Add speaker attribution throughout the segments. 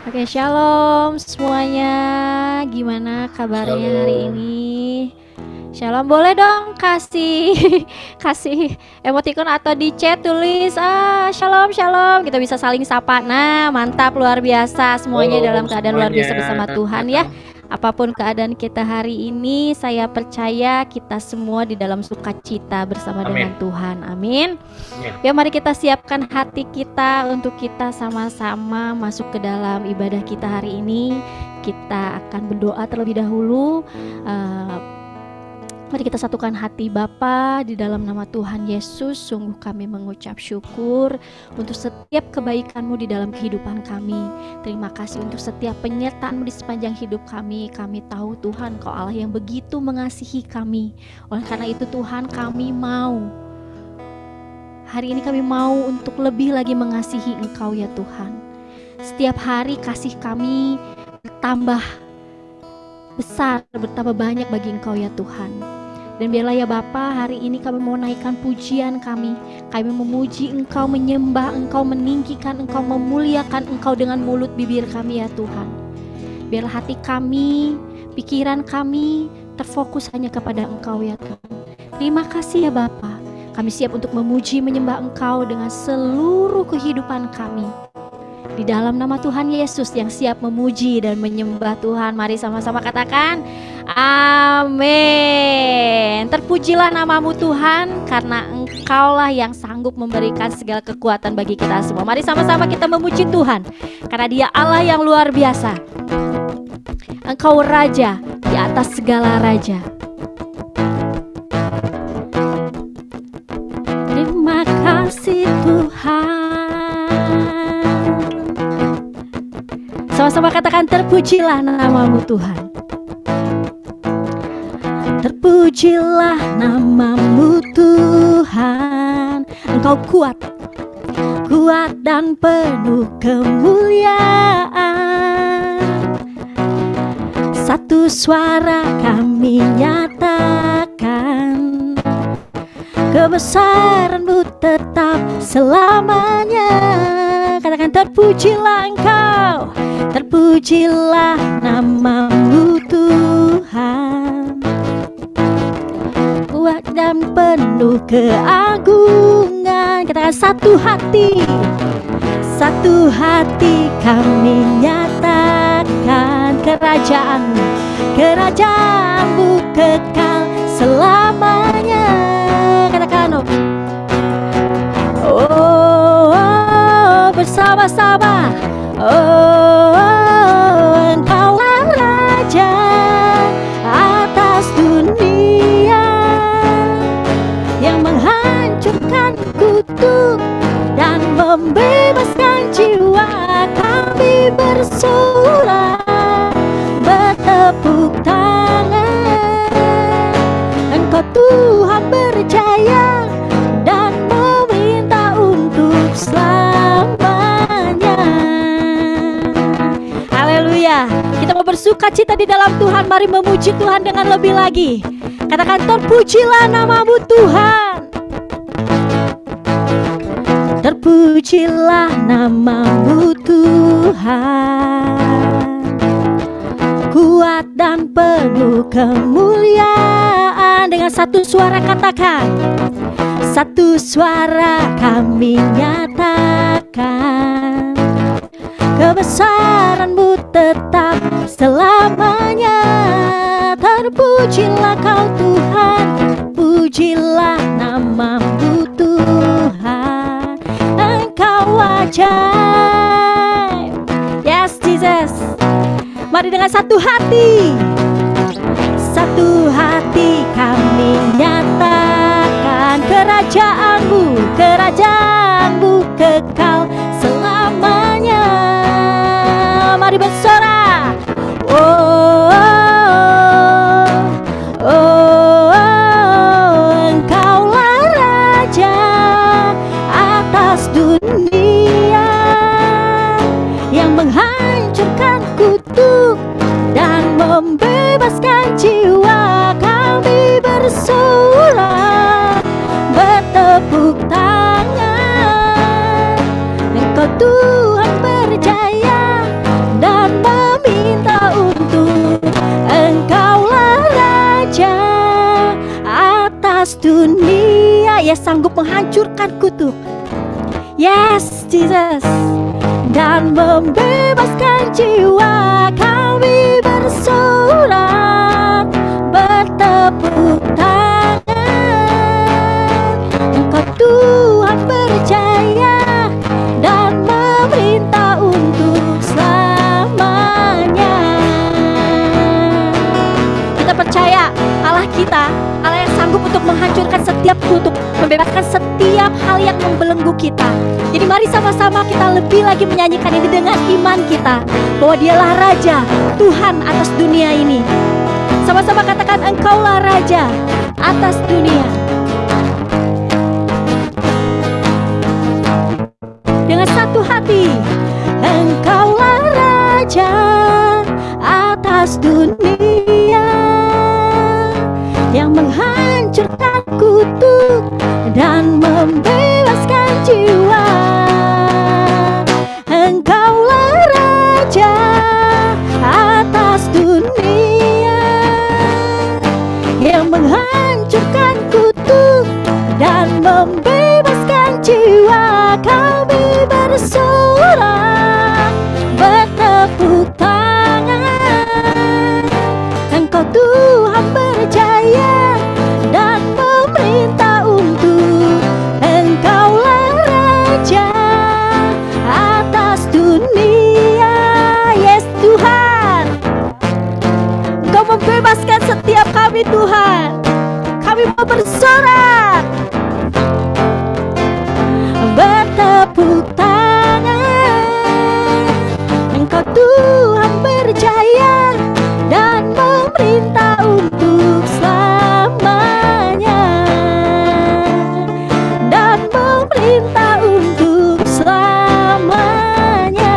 Speaker 1: Oke, shalom semuanya. Gimana kabarnya hari
Speaker 2: Shalom.
Speaker 1: ini? Shalom, boleh dong kasih kasih emoticon atau di chat tulis shalom shalom. Kita bisa saling sapa. Nah, mantap, luar biasa semuanya
Speaker 2: Halo
Speaker 1: dalam keadaan luar
Speaker 2: semuanya.
Speaker 1: biasa bersama Tuhan ya. Apapun keadaan kita hari ini, saya percaya kita semua di dalam sukacita bersama
Speaker 2: Amin.
Speaker 1: dengan Tuhan. Amin.
Speaker 2: Amin.
Speaker 1: Ya, mari kita siapkan hati kita untuk kita sama-sama masuk ke dalam ibadah kita hari ini. Kita akan berdoa terlebih dahulu. Mari kita satukan hati Bapa di dalam nama Tuhan Yesus. Sungguh kami mengucap syukur untuk setiap kebaikan-Mu di dalam kehidupan kami. Terima kasih untuk setiap penyertaan-Mu di sepanjang hidup kami. Kami tahu Tuhan, Kau Allah yang begitu mengasihi kami. Oleh karena itu Tuhan, kami mau hari ini kami mau untuk lebih lagi mengasihi Engkau ya Tuhan. Setiap hari kasih kami bertambah besar, bertambah banyak bagi Engkau ya Tuhan. Dan biarlah ya Bapa, hari ini kami mau naikkan pujian kami. Kami memuji Engkau, menyembah Engkau, meninggikan Engkau, memuliakan Engkau dengan mulut bibir kami ya Tuhan. Biarlah hati kami, pikiran kami terfokus hanya kepada Engkau ya Tuhan. Terima kasih ya Bapa. Kami siap untuk memuji, menyembah Engkau dengan seluruh kehidupan kami. Di dalam nama Tuhan Yesus yang siap memuji dan menyembah Tuhan. Mari sama-sama katakan, amin. Terpujilah namamu Tuhan, karena Engkaulah yang sanggup memberikan segala kekuatan bagi kita semua. Mari sama-sama kita memuji Tuhan, karena Dia Allah yang luar biasa. Engkau Raja di atas segala raja. Terima kasih Tuhan. Sama-sama katakan, terpujilah namamu Tuhan. Terpujilah namamu Tuhan. Engkau kuat, kuat dan penuh kemuliaan. Satu suara kami nyatakan, kebesaran-Mu tetap selamanya. Katakan, terpujilah Engkau, terpujilah namamu Tuhan. Kuat dan penuh keagungan. Katakan, satu hati kami nyatakan, kerajaan-Mu, kerajaan-Mu kekal selamanya. Katakan, bersama-sama. Engkaulah Raja atas dunia, yang menghancurkan kutuk dan membebaskan jiwa. Kami bersorak, bertepuk tangan. Engkau Tuhan berjaya dan memerintah untuk selamanya. Haleluya. Kita mau bersukacita di dalam Tuhan. Mari memuji Tuhan dengan lebih lagi. Katakan, terpujilah namamu Tuhan. Terpujilah namamu Tuhan. Kuat dan penuh kemuliaan. Dengan satu suara katakan, satu suara kami nyatakan, kebesaran-Mu tetap selamanya. Terpujilah Kau Tuhan, pujilah namamu Tuhan. Engkau ajaib. Yes Jesus. Mari dengan satu hati kami nyatakan, kerajaan-Mu, kerajaanmu kekal selamanya. Mari bersorak. Engkaulah Raja atas dunia, yang menghancurkan kutuk dan membebaskan jiwa. Kami bersorak, bertepuk tangan. Engkau Tuhan berjaya sanggup menghancurkan kutuk. Yes, Jesus. Dan membebaskan jiwa kami bersorak, bertepuk tangan. Engkau Tuhan berjaya dan memerintah untuk selamanya. Kita percaya Allah kita, Allah yang sanggup untuk menghancurkan setiap kutuk, membebaskan setiap hal yang membelenggu kita. Jadi mari sama-sama kita lebih lagi menyanyikan ini dengan iman kita, bahwa Dialah Raja, Tuhan atas dunia ini. Sama-sama katakan, Engkaulah Raja atas dunia. Dengan satu hati, Engkaulah Raja atas dunia, yang menghancurkan kutuk dan membebaskan jiwa. Engkaulah Raja atas dunia, yang menghancurkan kutuk dan membebaskan jiwa. Kami bersorak, bertepuk tangan. Engkau Tuhan berjaya dan memerintah untuk. Engkaulah Raja atas dunia. Yes Tuhan, Engkau membebaskan setiap kami Tuhan. Kami mau bersorak, bertepuk tangan. Engkau Tuhan berjaya dan memerintah untuk selamanya, dan memerintah untuk selamanya,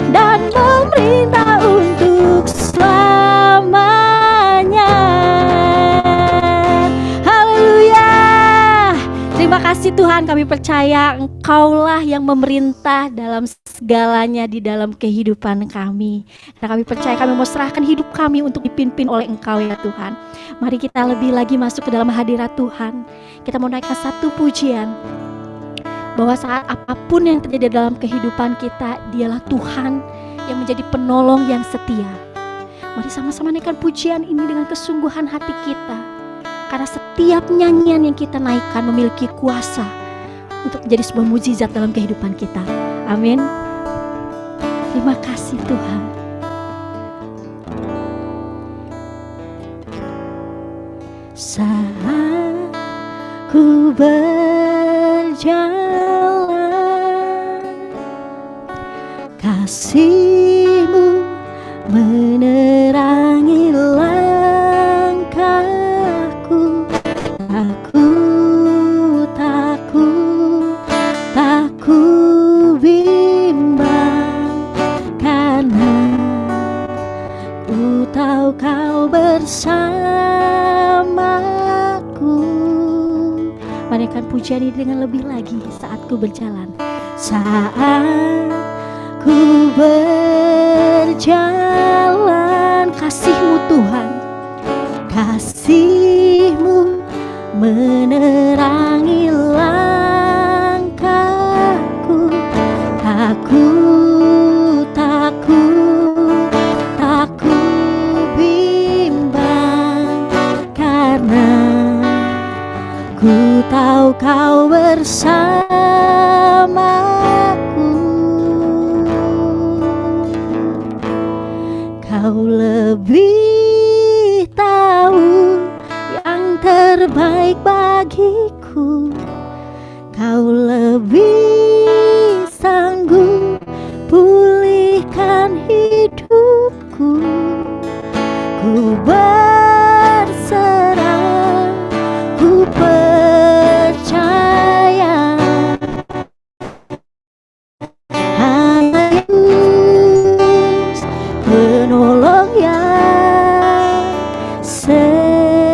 Speaker 1: dan memerintah untuk selamanya. Haleluya. Terima kasih Tuhan, kami percaya Engkaulah yang memerintah dalam segalanya di dalam kehidupan kami. Karena kami percaya kami mau serahkan hidup kami untuk dipimpin oleh Engkau ya Tuhan. Mari kita lebih lagi masuk ke dalam hadirat Tuhan. Kita mau naikkan satu pujian, bahwa saat apapun yang terjadi dalam kehidupan kita, Dialah Tuhan yang menjadi penolong yang setia. Mari sama-sama naikkan pujian ini dengan kesungguhan hati kita, karena setiap nyanyian yang kita naikkan memiliki kuasa untuk menjadi sebuah mukjizat dalam kehidupan kita. Amin. Terima kasih Tuhan. Saat ku berjalan, kasih-Mu menerangi langkahku. Tak ku bimbang, karena ku tahu Kau bersamaku. Mainkan pujian ini dengan lebih lagi. Saat ku berjalan, saat ku berjalan, kasih-Mu Tuhan, kasih-Mu menerangi langkahku. Tak ku bimbang, karena ku tahu Kau bersamaku. Kau lebih tahu yang terbaik bagiku. Kau lebih sanggup pulihkan hidupku. Ku berserah, ku percaya, hanya Yesus penolong yang setia.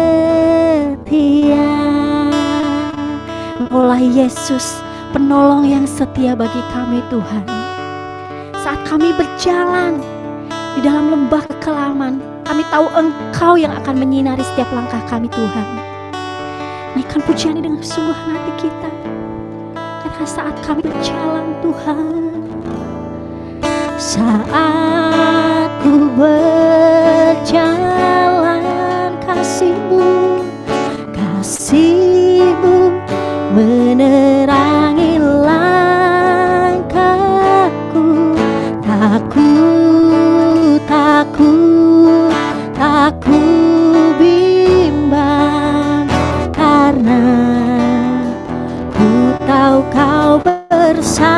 Speaker 1: Engkaulah Yesus penolong yang setia bagi kami Tuhan. Saat kami berjalan di dalam lembah kekelaman, kami tahu Engkau yang akan menyinari setiap langkah kami Tuhan. naikkan pujian ini dengan kesungguhan hati kita. Karena saat kami berjalan Tuhan, saat ku berjalan, kasih-Mu menerangi langkahku. Tak ku bimbang, karena ku tahu Kau bersamaku.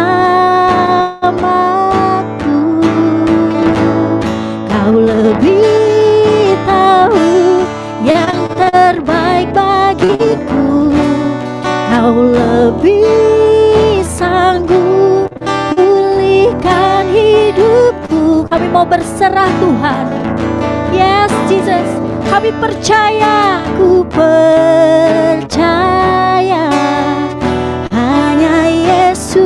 Speaker 1: Kau lebih tahu yang terbaik bagiku. Kau lebih sanggup pulihkan hidupku. Kami mau berserah Tuhan. Yes Jesus, kami percaya, ku percaya hanya Yesus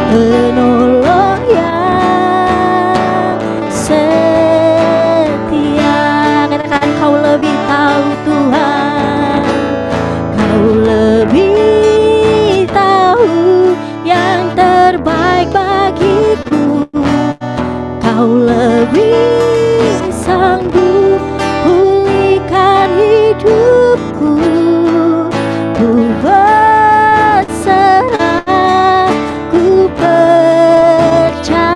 Speaker 1: penolong yang setia. Katakan, Kau lebih tahu Tuhan, Kau lebih tahu yang terbaik bagiku. Kau lebih sanggup pulihkan hidupku. Ku berserah, ku percaya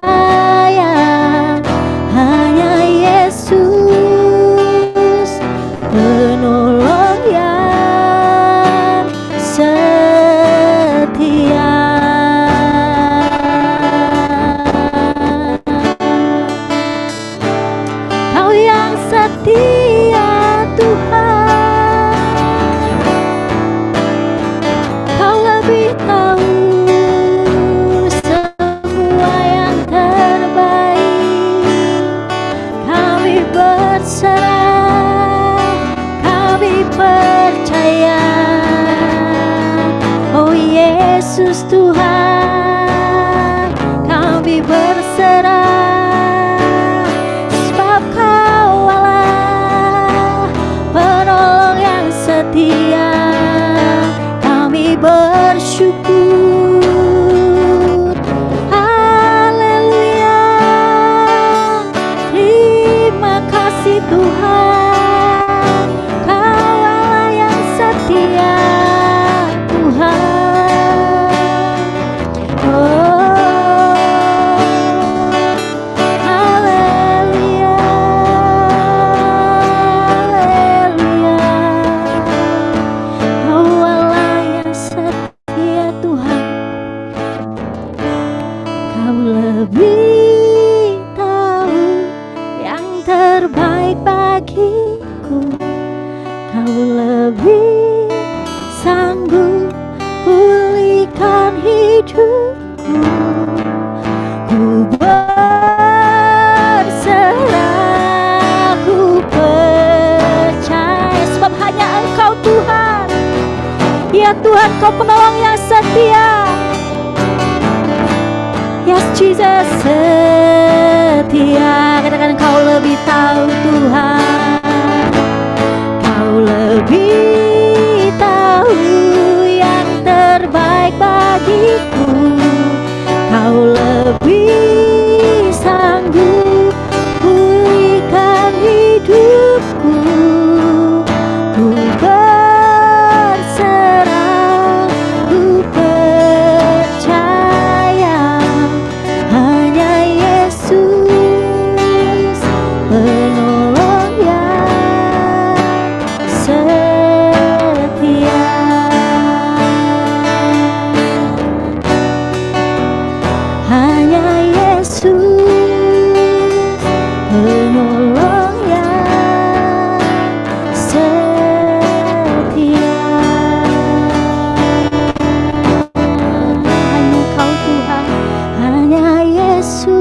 Speaker 1: hanya Yesus penolong yang setia. Kau yang setia Tuhan, Kau lebih tahu semua yang terbaik. Kami berserah, kami percaya. Oh Yesus Tuhan, kami berserah, sebab Kau Allah penolong yang setia. Kami bersyukur, haleluya. Terima kasih Tuhan, Kau Allah yang setia Tuhan. Oh, haleluya, haleluya. Kau Allah yang setia Tuhan, Kau lebih tahu yang terbaik bagiku. Kau lebih sanggup pulihkan hidupku. Ku berserah, ku percaya, sebab hanya Engkau Tuhan. Ya Tuhan, Kau penolong yang setia. Yes Jesus, setia. Katakan, Kau lebih tahu Tuhan, Kau lebih tahu yang terbaik bagiku. Kau lebih sanggup pulihkan hidupku. Ku berserah, ku percaya hanya Yesus penolong yang setia. Hanya Yesus penolong yang setia. Hanya Kau Tuhan, hanya Yesus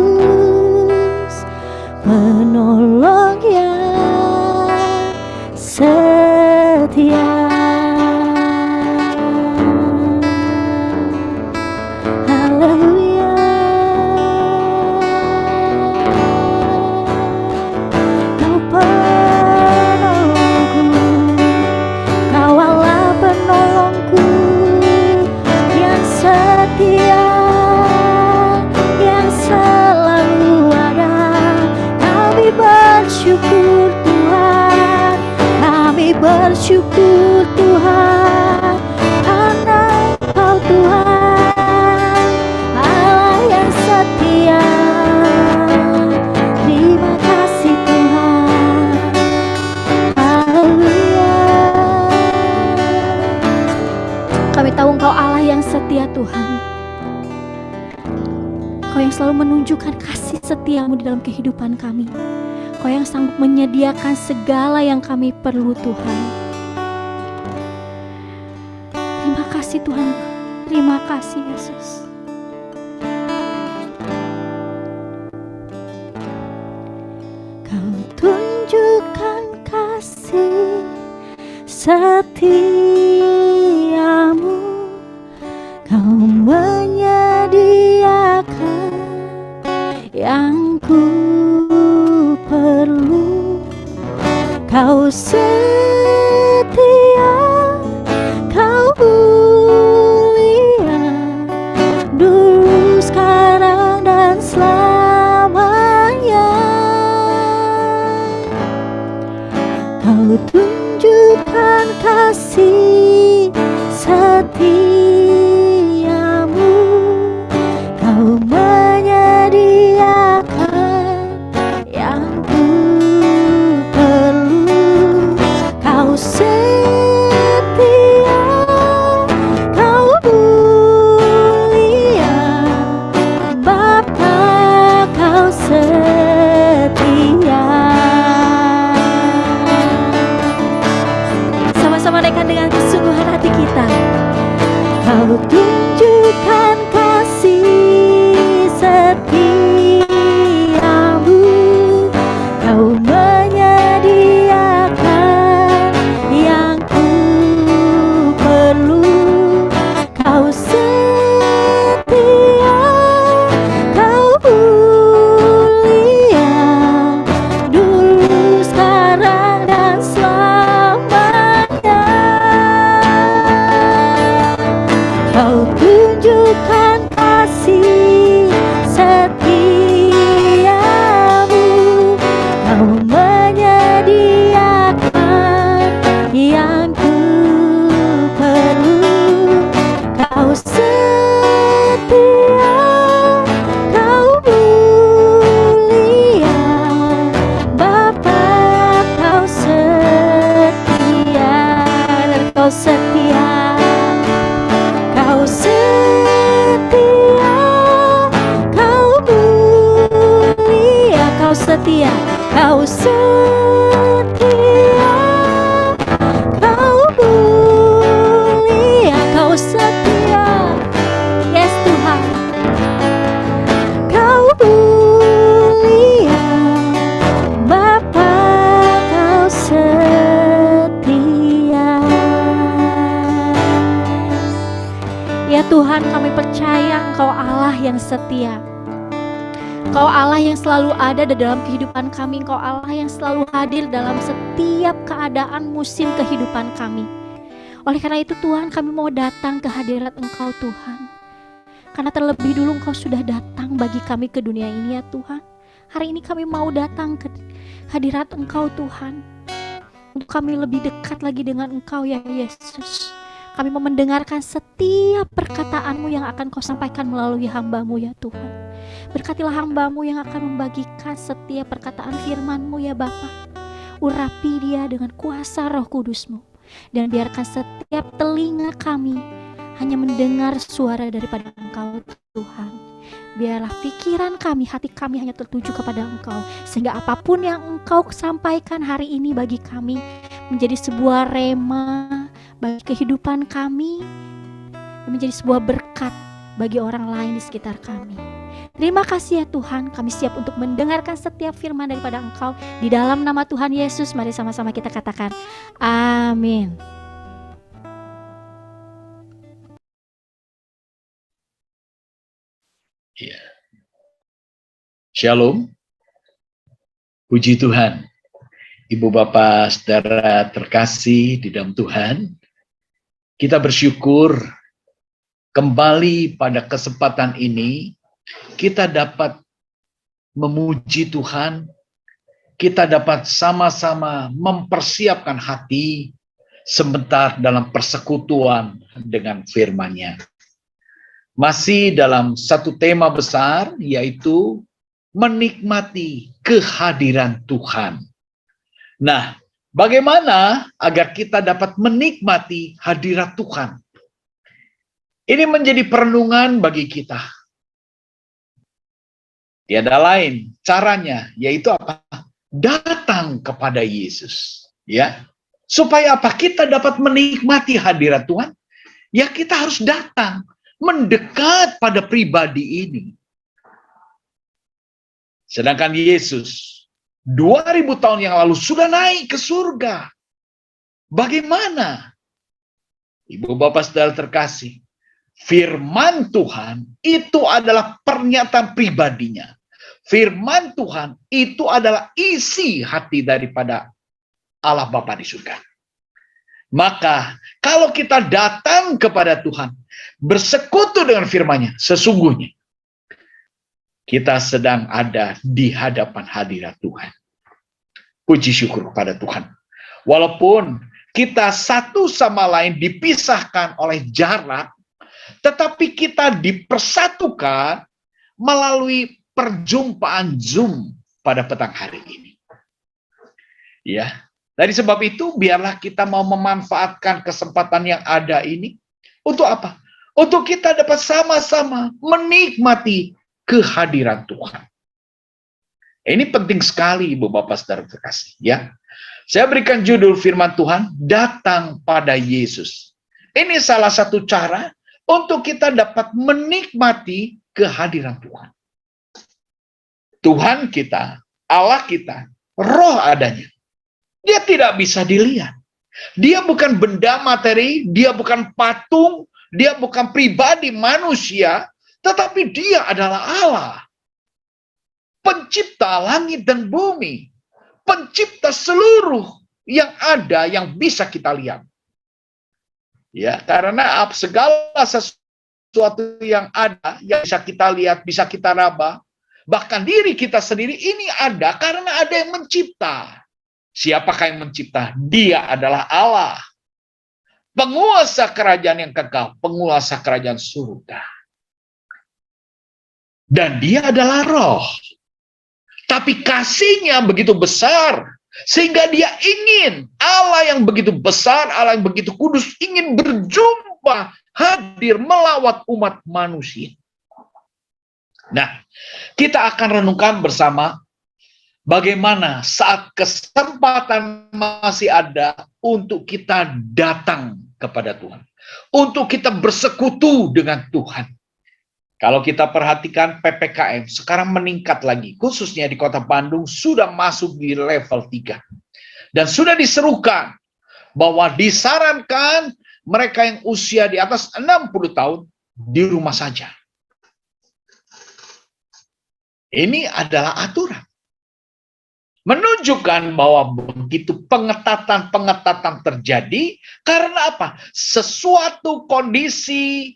Speaker 1: penolong yang setia. Haleluya. Kau penolongku, Kau yang selalu menunjukkan kasih setiamu di dalam kehidupan kami. Kau yang sanggup menyediakan segala yang kami perlu, Tuhan. Terima kasih Tuhan. Terima kasih Yesus. Kau tunjukkan kasih setiamu, Kau menyediakan yang ku perlu. Kau setia, Kau mulia, dulu, sekarang, dan selamanya. Kau tunjukkan kasih setiamu, Kau menyediakan yang ku perlu. Kau setia, Kau mulia, Bapa, Kau setia. Sama-sama naikkan dengan kesungguhan hati kita. Kau tunjukkan kasih setiamu, Kau menyediakan yang ku perlu. Kau setia, Kau mulia, dulu, sekarang, dan selamanya. Kau tunjukkan kasih setiamu, Kau menyediakan yang ku perlu. Kau setia, Kau mulia, Bapa, Kau setia. Dan Kau setia, Kau setia, Kau mulia, Kau setia, Kau setia, Kau mulia, Kau setia. Yes Tuhan, Kau mulia, Bapa, Kau setia. Ya Tuhan, kami percaya Engkau Allah yang setia. Engkau Allah yang selalu ada di dalam kehidupan kami. Engkau Allah yang selalu hadir dalam setiap keadaan musim kehidupan kami. Oleh karena itu Tuhan, kami mau datang ke hadirat Engkau Tuhan. Karena terlebih dulu Engkau sudah datang bagi kami ke dunia ini ya Tuhan. Hari ini kami mau datang ke hadirat Engkau Tuhan. Untuk kami lebih dekat lagi dengan Engkau ya Yesus. Kami mau mendengarkan setiap perkataan-Mu yang akan Kau sampaikan melalui hamba-Mu ya Tuhan. Berkatilah hamba-Mu yang akan membagikan setiap perkataan firman-Mu ya Bapa. Urapi dia dengan kuasa Roh Kudus-Mu. Dan biarkan setiap telinga kami hanya mendengar suara daripada Engkau Tuhan. Biarlah pikiran kami, hati kami hanya tertuju kepada Engkau. Sehingga apapun yang Engkau sampaikan hari ini bagi kami menjadi sebuah rema bagi kehidupan kami, dan menjadi sebuah berkat bagi orang lain di sekitar kami. Terima kasih ya Tuhan, kami siap untuk mendengarkan setiap firman daripada Engkau. Di dalam nama Tuhan Yesus, mari sama-sama kita katakan amin.
Speaker 2: Ya. Shalom, puji Tuhan. Ibu Bapak saudara terkasih di dalam Tuhan, kita bersyukur kembali pada kesempatan ini kita dapat memuji Tuhan, kita dapat sama-sama mempersiapkan hati sebentar dalam persekutuan dengan firman-Nya. Masih dalam satu tema besar, yaitu menikmati kehadiran Tuhan. Nah, bagaimana agar kita dapat menikmati hadirat Tuhan? Ini menjadi perenungan bagi kita. Tiada lain caranya, yaitu apa? Datang kepada Yesus. Ya, supaya apa? Kita dapat menikmati hadirat Tuhan. Ya, kita harus datang, mendekat pada pribadi ini. Sedangkan Yesus 2000 tahun yang lalu sudah naik ke surga. Bagaimana? Ibu bapak saudara terkasih, firman Tuhan itu adalah pernyataan pribadinya. Firman Tuhan itu adalah isi hati daripada Allah Bapa di surga. Maka kalau kita datang kepada Tuhan, bersekutu dengan firman-Nya, sesungguhnya kita sedang ada di hadapan hadirat Tuhan. Puji syukur kepada Tuhan. Walaupun kita satu sama lain dipisahkan oleh jarak, tetapi kita dipersatukan melalui perjumpaan Zoom pada petang hari ini. Ya, dari sebab itu biarlah kita mau memanfaatkan kesempatan yang ada ini untuk apa? Untuk kita dapat sama-sama menikmati kehadiran Tuhan. Ini penting sekali Ibu Bapak Saudara terkasih, ya. Saya berikan judul firman Tuhan, datang pada Yesus. Ini salah satu cara untuk kita dapat menikmati kehadiran Tuhan. Tuhan kita, Allah kita, roh adanya. Dia tidak bisa dilihat. Dia bukan benda materi, dia bukan patung, dia bukan pribadi manusia, tetapi dia adalah Allah. Pencipta langit dan bumi. Pencipta seluruh yang ada, yang bisa kita lihat. Ya, karena segala sesuatu yang ada, yang bisa kita lihat, bisa kita raba, bahkan diri kita sendiri ini ada karena ada yang mencipta. Siapakah yang mencipta? Dia adalah Allah. Penguasa kerajaan yang kekal, penguasa kerajaan surga. Dan dia adalah roh. Tapi kasihnya begitu besar, sehingga dia ingin, Allah yang begitu besar, Allah yang begitu kudus, ingin berjumpa, hadir, melawat umat manusia. Nah, kita akan renungkan bersama bagaimana saat kesempatan masih ada untuk kita datang kepada Tuhan. Untuk kita bersekutu dengan Tuhan. Kalau kita perhatikan PPKM sekarang meningkat lagi. Khususnya di Kota Bandung sudah masuk di level 3. Dan sudah diserukan bahwa disarankan mereka yang usia di atas 60 tahun di rumah saja. Ini adalah aturan. Menunjukkan bahwa begitu pengetatan terjadi karena apa? Sesuatu kondisi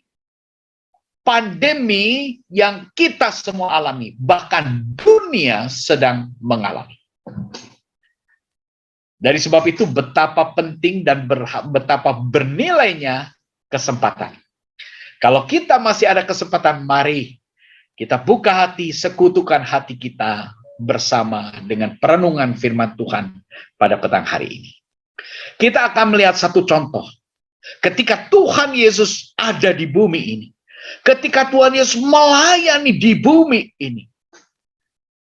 Speaker 2: pandemi yang kita semua alami, bahkan dunia sedang mengalami. Dari sebab itu betapa penting dan betapa bernilainya kesempatan. Kalau kita masih ada kesempatan, mari kita buka hati, sekutukan hati kita bersama dengan perenungan firman Tuhan pada petang hari ini. Kita akan melihat satu contoh. Ketika Tuhan Yesus ada di bumi ini, ketika Tuhan Yesus melayani di bumi ini,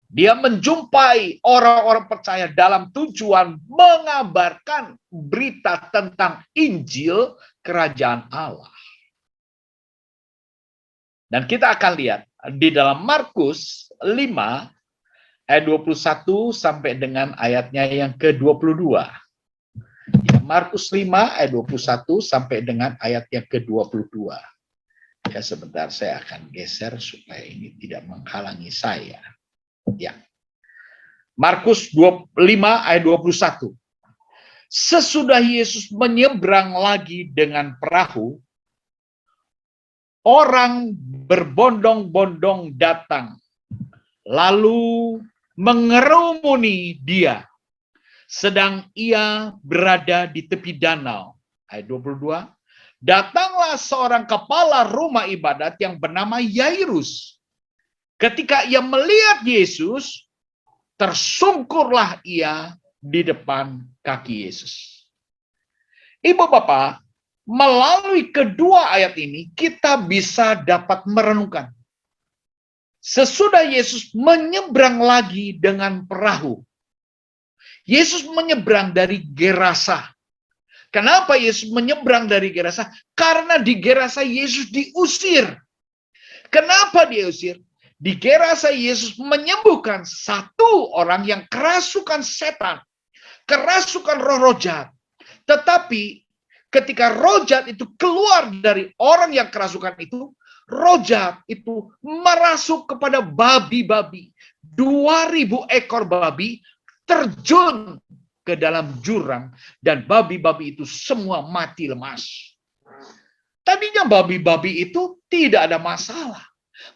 Speaker 2: dia menjumpai orang-orang percaya dalam tujuan mengabarkan berita tentang Injil Kerajaan Allah. Dan kita akan lihat di dalam Markus 5 ayat 21 sampai dengan ayatnya yang ke-22. Markus 5 ayat 21 sampai dengan ayat yang ke-22. Ya, sebentar saya akan geser supaya ini tidak menghalangi saya. Ya. Markus 5 ayat 21. Sesudah Yesus menyeberang lagi dengan perahu, orang berbondong-bondong datang, lalu mengerumuni dia, sedang ia berada di tepi danau. Ayat 22. Datanglah seorang kepala rumah ibadat yang bernama Yairus. Ketika ia melihat Yesus, tersungkurlah ia di depan kaki Yesus. Ibu bapak, melalui kedua ayat ini kita bisa dapat merenungkan Sesudah Yesus menyeberang lagi dengan perahu. Yesus menyeberang dari Gerasa. Kenapa Yesus menyeberang dari Gerasa? Karena di Gerasa Yesus diusir. Kenapa diusir? Di Gerasa Yesus menyembuhkan satu orang yang kerasukan setan, kerasukan roh jahat. Tetapi ketika roh jahat itu keluar dari orang yang kerasukan itu, roh jahat itu merasuk kepada babi-babi. 2.000 ekor babi terjun ke dalam jurang dan babi-babi itu semua mati lemas. Tadinya babi-babi itu tidak ada masalah.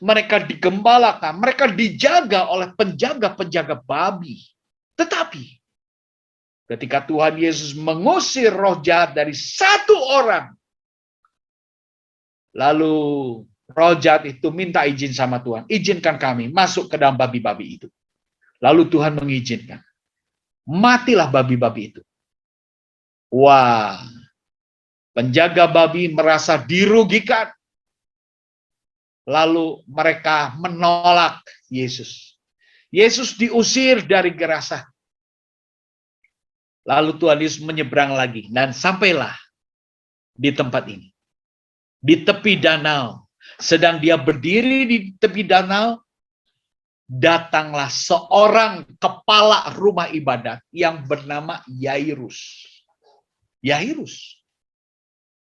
Speaker 2: Mereka digembalakan, mereka dijaga oleh penjaga-penjaga babi. Tetapi ketika Tuhan Yesus mengusir roh jahat dari satu orang, lalu roh jahat itu minta izin sama Tuhan. Izinkan kami masuk ke dalam babi-babi itu. Lalu Tuhan mengizinkan. Matilah babi-babi itu. Wah, penjaga babi merasa dirugikan. Lalu mereka menolak Yesus. Yesus diusir dari Gerasa. Lalu Tuhan Yesus menyeberang lagi. Dan sampailah di tempat ini. Di tepi danau. Sedang dia berdiri di tepi danau, datanglah seorang kepala rumah ibadat yang bernama Yairus. Yairus.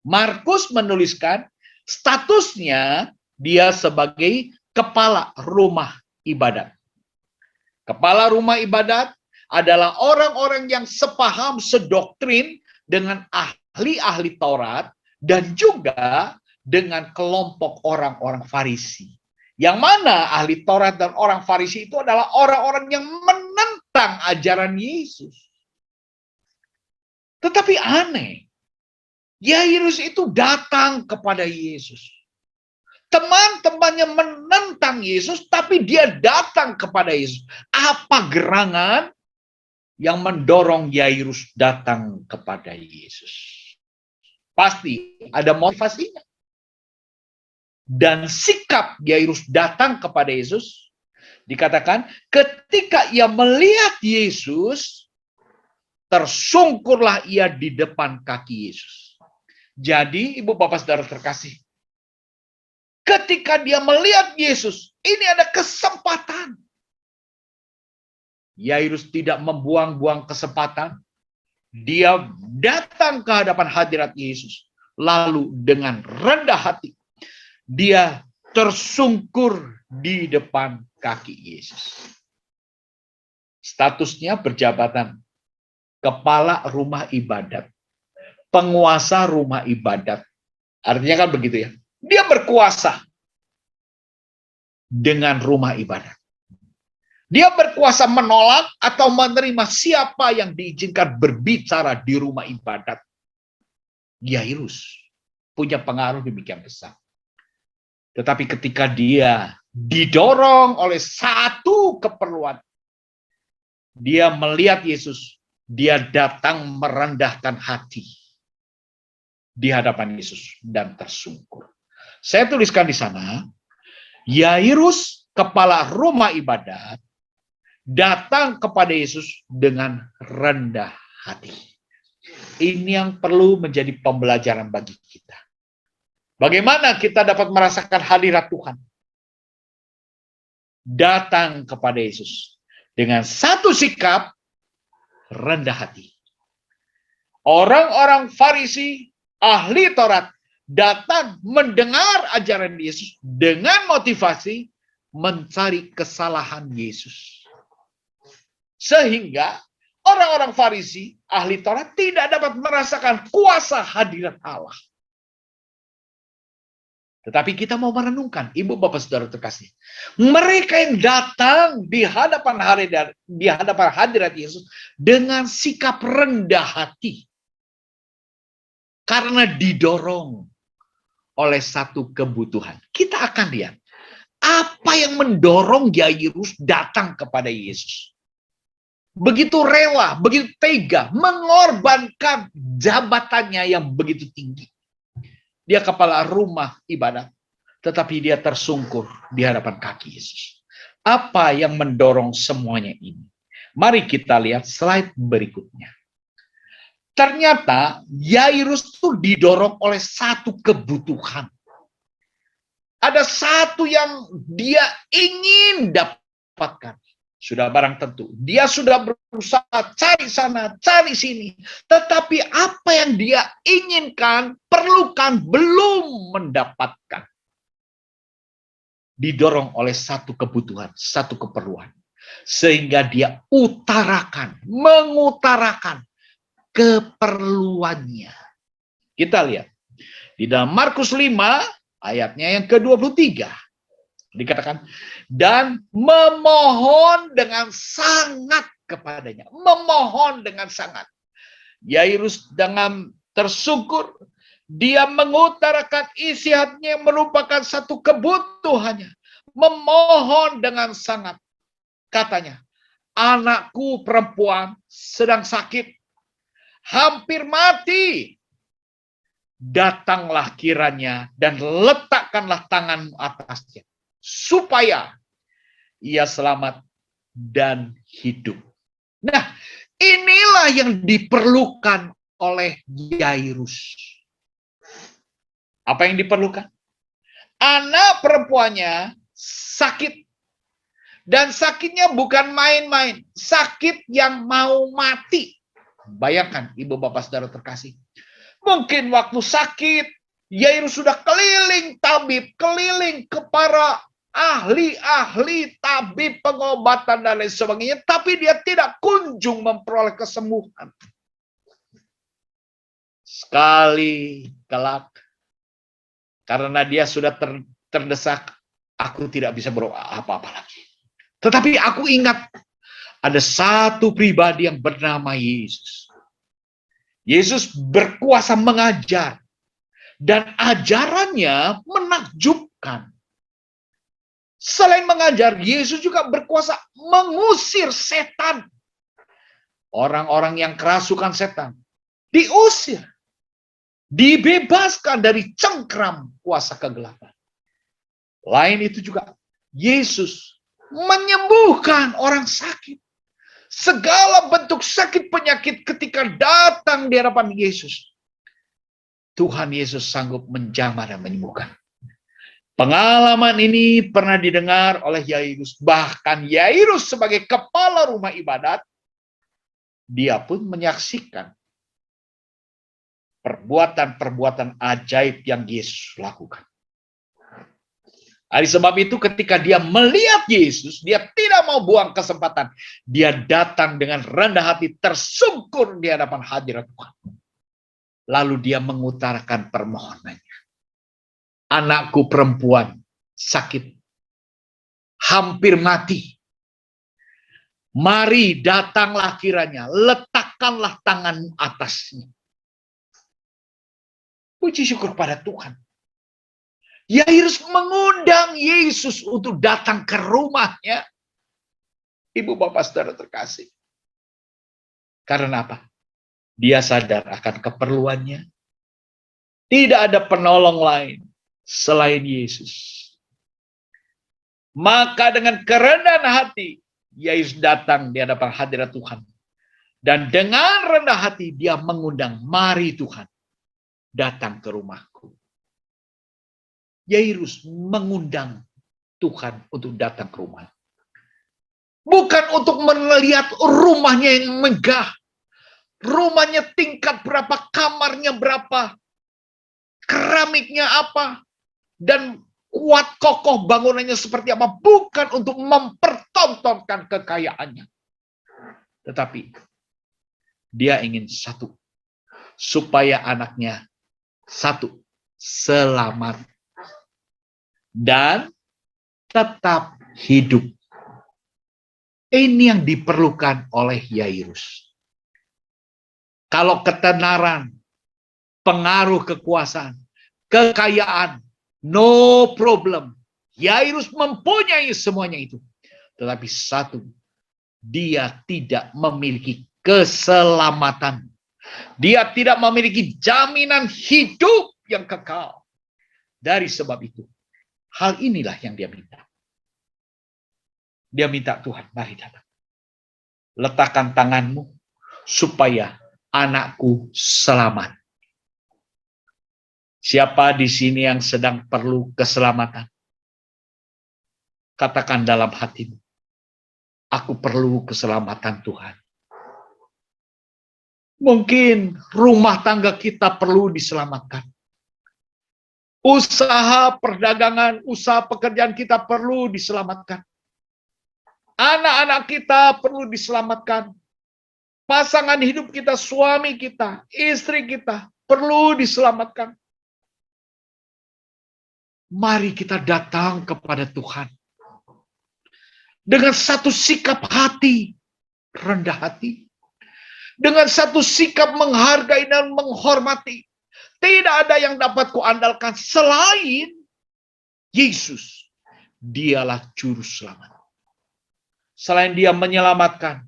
Speaker 2: Markus menuliskan statusnya dia sebagai kepala rumah ibadat. Kepala rumah ibadat adalah orang-orang yang sepaham, sedoktrin dengan ahli-ahli Taurat dan juga dengan kelompok orang-orang Farisi. Yang mana ahli Taurat dan orang Farisi itu adalah orang-orang yang menentang ajaran Yesus. Tetapi aneh, Yairus itu datang kepada Yesus. Teman-temannya menentang Yesus, tapi dia datang kepada Yesus. Apa gerangan yang mendorong Yairus datang kepada Yesus? Pasti ada motivasinya. Dan sikap Yairus datang kepada Yesus, dikatakan ketika ia melihat Yesus, tersungkurlah ia di depan kaki Yesus. Jadi, ibu bapak saudara terkasih, ketika dia melihat Yesus, ini ada kesempatan. Yairus tidak membuang-buang kesempatan. Dia datang ke hadapan hadirat Yesus. Lalu dengan rendah hati, dia tersungkur di depan kaki Yesus. Statusnya berjabatan. Kepala rumah ibadat. Penguasa rumah ibadat. Artinya kan begitu ya. Dia berkuasa dengan rumah ibadat. Dia berkuasa menolak atau menerima siapa yang diizinkan berbicara di rumah ibadat. Yairus punya pengaruh demikian besar. Tetapi ketika dia didorong oleh satu keperluan, dia melihat Yesus, dia datang merendahkan hati di hadapan Yesus dan tersungkur. Saya tuliskan di sana, Yairus, kepala rumah ibadat, datang kepada Yesus dengan rendah hati. Ini yang perlu menjadi pembelajaran bagi kita. Bagaimana kita dapat merasakan hadirat Tuhan? Datang kepada Yesus dengan satu sikap rendah hati. Orang-orang Farisi, ahli Taurat, datang mendengar ajaran Yesus dengan motivasi mencari kesalahan Yesus. Sehingga orang-orang Farisi, ahli Taurat tidak dapat merasakan kuasa hadirat Allah. Tetapi kita mau merenungkan, ibu bapak saudara terkasih, mereka yang datang di hadapan hadirat Yesus dengan sikap rendah hati, karena didorong oleh satu kebutuhan. Kita akan lihat apa yang mendorong Yairus datang kepada Yesus. Begitu rela, begitu tega, mengorbankan jabatannya yang begitu tinggi. Dia kepala rumah ibadat. tetapi dia tersungkur di hadapan kaki Yesus. Apa yang mendorong semuanya ini? Mari kita lihat slide berikutnya. Ternyata Yairus itu didorong oleh satu kebutuhan. Ada satu yang dia ingin dapatkan. Sudah barang tentu. Dia sudah berusaha cari sana, cari sini. Tetapi apa yang dia inginkan, perlukan, belum mendapatkan. Didorong oleh satu kebutuhan, satu keperluan. Sehingga dia mengutarakan keperluannya. Kita lihat. Di dalam Markus 5, ayatnya yang ke-23. Dikatakan, dan memohon dengan sangat kepadanya. Memohon dengan sangat. Yairus dengan tersungkur, dia mengutarakan isi hatinya yang merupakan satu kebutuhannya. Memohon dengan sangat. Katanya, anakku perempuan sedang sakit, hampir mati. Datanglah kiranya dan letakkanlah tanganmu atasnya, supaya ia selamat dan hidup. Nah, inilah yang diperlukan oleh Yairus. Apa yang diperlukan? Anak perempuannya sakit. Dan sakitnya bukan main-main. Sakit yang mau mati. Bayangkan, ibu bapak saudara terkasih. Mungkin waktu sakit, Yairus sudah keliling tabib, keliling ke para ahli-ahli tabib pengobatan dan lain sebagainya. Tapi dia tidak kunjung memperoleh kesembuhan. Sekali kelak, karena dia sudah terdesak, aku tidak bisa berdoa apa-apa lagi. Tetapi aku ingat ada satu pribadi yang bernama Yesus. Yesus berkuasa mengajar. Dan ajarannya menakjubkan. Selain mengajar, Yesus juga berkuasa mengusir setan. Orang-orang yang kerasukan setan diusir. Dibebaskan dari cengkram kuasa kegelapan. Lain itu juga, Yesus menyembuhkan orang sakit. Segala bentuk sakit penyakit ketika datang di hadapan Yesus, Tuhan Yesus sanggup menjamah dan menyembuhkan. Pengalaman ini pernah didengar oleh Yairus. Bahkan Yairus sebagai kepala rumah ibadat, dia pun menyaksikan perbuatan-perbuatan ajaib yang Yesus lakukan. Oleh sebab itu ketika dia melihat Yesus, dia tidak mau buang kesempatan. Dia datang dengan rendah hati, tersungkur di hadapan hadirat Tuhan. Lalu dia mengutarakan permohonannya. Anakku perempuan sakit, hampir mati. Mari datanglah kiranya, letakkanlah tangan atasnya. Puji syukur pada Tuhan. Yairus mengundang Yesus untuk datang ke rumahnya. Ibu bapak saudara terkasih. Karena apa? Dia sadar akan keperluannya. Tidak ada penolong lain selain Yesus. Maka dengan kerendahan hati, Yesus datang di hadapan hadirat Tuhan. Dan dengan rendah hati dia mengundang, mari Tuhan, datang ke rumahku. Yairus mengundang Tuhan untuk datang ke rumah. Bukan untuk melihat rumahnya yang megah. Rumahnya tingkat berapa, kamarnya berapa, keramiknya apa, dan kuat kokoh bangunannya seperti apa. Bukan untuk mempertontonkan kekayaannya. Tetapi dia ingin satu, supaya anaknya satu, selamat dan tetap hidup. Ini yang diperlukan oleh Yairus. Kalau ketenaran, pengaruh kekuasaan, kekayaan, no problem. Yairus mempunyai semuanya itu. Tetapi satu, dia tidak memiliki keselamatan. Dia tidak memiliki jaminan hidup yang kekal. Dari sebab itu, Hal inilah yang dia minta. Dia minta, Tuhan, mari datang. Letakkan tanganmu supaya anakku selamat. Siapa di sini yang sedang perlu keselamatan? Katakan dalam hatimu, aku perlu keselamatan Tuhan. Mungkin rumah tangga kita perlu diselamatkan. Usaha perdagangan, usaha pekerjaan kita perlu diselamatkan. Anak-anak kita perlu diselamatkan. Pasangan hidup kita, suami kita, istri kita perlu diselamatkan. Mari kita datang kepada Tuhan dengan satu sikap hati, rendah hati. Dengan satu sikap menghargai dan menghormati. Tidak ada yang dapat kuandalkan selain Yesus. Dialah juru selamat. Selain dia menyelamatkan,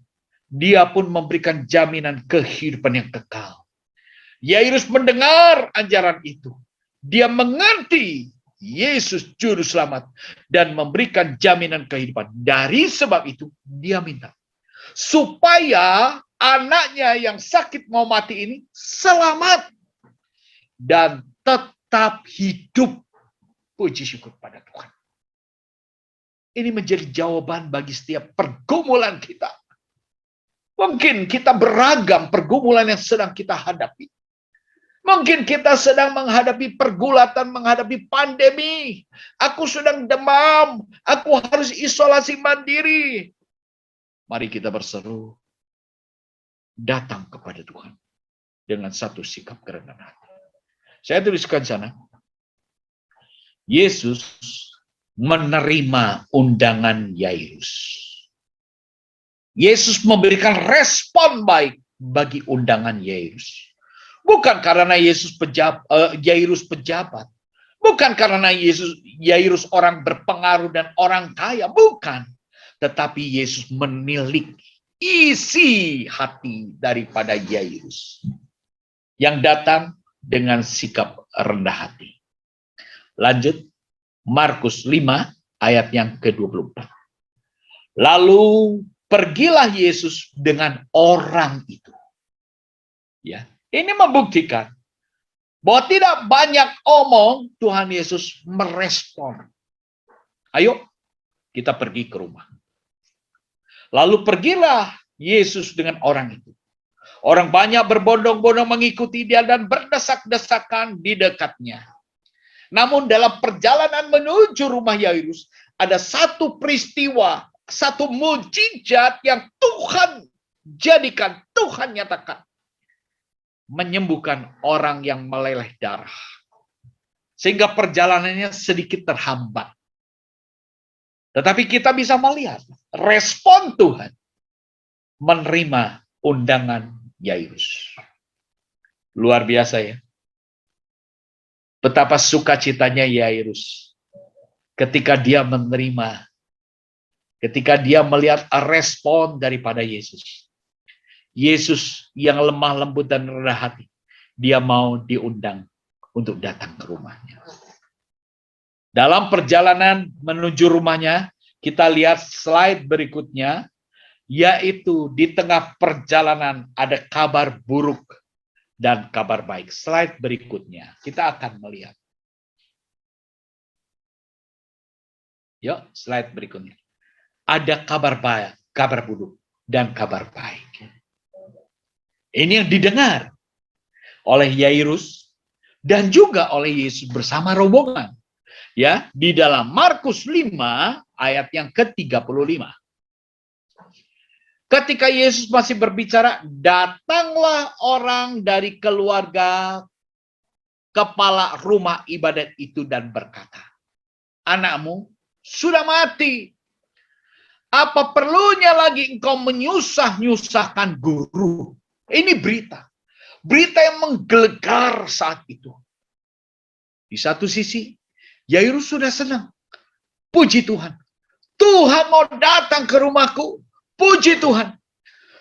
Speaker 2: dia pun memberikan jaminan kehidupan yang kekal. Yairus mendengar ajaran itu. Dia mengerti Yesus juru selamat dan memberikan jaminan kehidupan. Dari sebab itu, dia minta supaya anaknya yang sakit mau mati ini selamat dan tetap hidup. Puji syukur pada Tuhan. Ini menjadi jawaban bagi setiap pergumulan kita. Mungkin kita beragam pergumulan yang sedang kita hadapi. Mungkin kita sedang menghadapi pergulatan, menghadapi pandemi. Aku sedang demam, aku harus isolasi mandiri. Mari kita berseru, datang kepada Tuhan dengan satu sikap kerendahan hati. Saya tuliskan sana, Yesus menerima undangan Yairus. Yesus memberikan respon baik bagi undangan Yairus. Bukan karena Yairus pejabat, bukan karena Yairus orang berpengaruh dan orang kaya, bukan. Tetapi Yesus menilik isi hati daripada Yairus yang datang dengan sikap rendah hati. Lanjut, Markus 5 ayat yang ke-24. Lalu pergilah Yesus dengan orang itu. Ya, ini membuktikan bahwa tidak banyak omong, Tuhan Yesus merespon. Ayo, kita pergi ke rumah. Lalu pergilah Yesus dengan orang itu. Orang banyak berbondong-bondong mengikuti dia dan berdesak-desakan di dekatnya. Namun dalam perjalanan menuju rumah Yairus, ada satu peristiwa, satu mujizat yang Tuhan jadikan, Tuhan nyatakan. Menyembuhkan orang yang meleleh darah. Sehingga perjalanannya sedikit terhambat. Tetapi kita bisa melihat respon Tuhan menerima undangan Yairus. Luar biasa ya. Betapa sukacitanya Yairus ketika dia menerima, ketika dia melihat respon daripada Yesus. Yesus yang lemah lembut dan rendah hati, dia mau diundang untuk datang ke rumahnya. Dalam perjalanan menuju rumahnya, kita lihat slide berikutnya, yaitu di tengah perjalanan ada kabar buruk dan kabar baik. Slide berikutnya, kita akan melihat. Yuk, slide berikutnya. Ada kabar baik, kabar buruk, dan kabar baik. Ini yang didengar oleh Yairus dan juga oleh Yesus bersama rombongan. Ya, di dalam Markus 5 ayat yang ke-35. Ketika Yesus masih berbicara, datanglah orang dari keluarga kepala rumah ibadat itu dan berkata, anakmu sudah mati. Apa perlunya lagi engkau menyusah-nyusahkan guru? Ini berita. Berita yang menggelegar saat itu. Di satu sisi, Yairus sudah senang. Puji Tuhan. Tuhan mau datang ke rumahku. Puji Tuhan.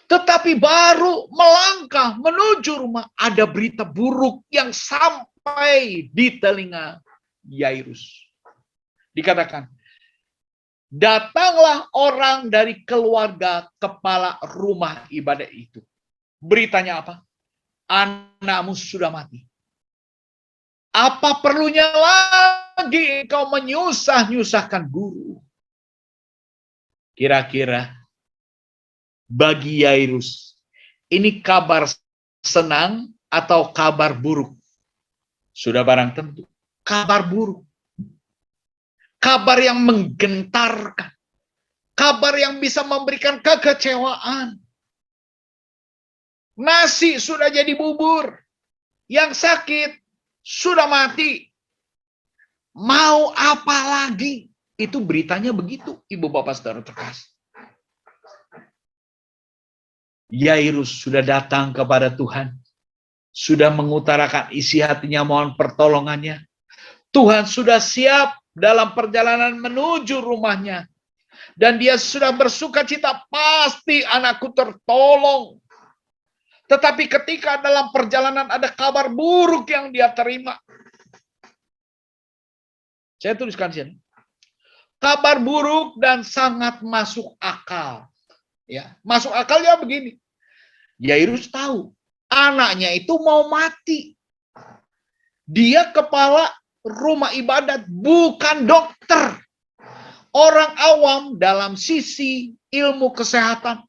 Speaker 2: Tetapi baru melangkah menuju rumah, ada berita buruk yang sampai di telinga Yairus. Dikatakan, datanglah orang dari keluarga kepala rumah ibadah itu. Beritanya apa? Anakmu sudah mati. Apa perlunya lagi engkau menyusah-nyusahkan guru? Kira-kira bagi Yairus, ini kabar senang atau kabar buruk? Sudah barang tentu, kabar buruk. Kabar yang menggentarkan. Kabar yang bisa memberikan kekecewaan. Nasi sudah jadi bubur. Yang sakit sudah mati. Mau apa lagi? Itu beritanya begitu, Ibu Bapak Saudara terkasih. Yairus sudah datang kepada Tuhan. Sudah mengutarakan isi hatinya, mohon pertolongannya. Tuhan sudah siap dalam perjalanan menuju rumahnya. Dan dia sudah bersuka cita, pasti anakku tertolong. Tetapi ketika dalam perjalanan ada kabar buruk yang dia terima. Saya tuliskan sini. Kabar buruk dan sangat masuk akal. Ya, masuk akalnya begini. Yairus tahu anaknya itu mau mati. Dia kepala rumah ibadat, bukan dokter. Orang awam dalam sisi ilmu kesehatan.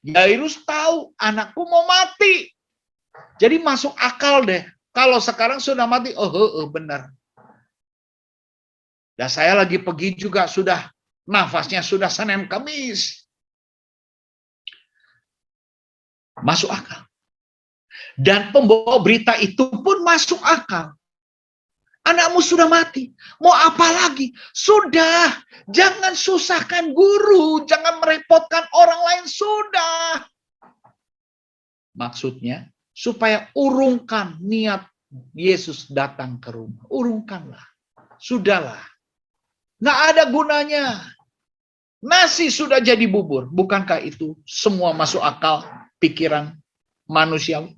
Speaker 2: Yairus tahu anakku mau mati. Jadi masuk akal deh. Kalau sekarang sudah mati, benar. Dan saya lagi pergi juga sudah, nafasnya sudah Senin Kamis. Masuk akal. Dan pembawa berita itu pun masuk akal. Anakmu sudah mati. Mau apa lagi? Sudah. Jangan susahkan guru. Jangan merepotkan orang lain. Sudah. Maksudnya, supaya urungkan niat Yesus datang ke rumah. Urungkanlah. Sudahlah. Nggak ada gunanya. Nasi sudah jadi bubur. Bukankah itu semua masuk akal pikiran manusiawi?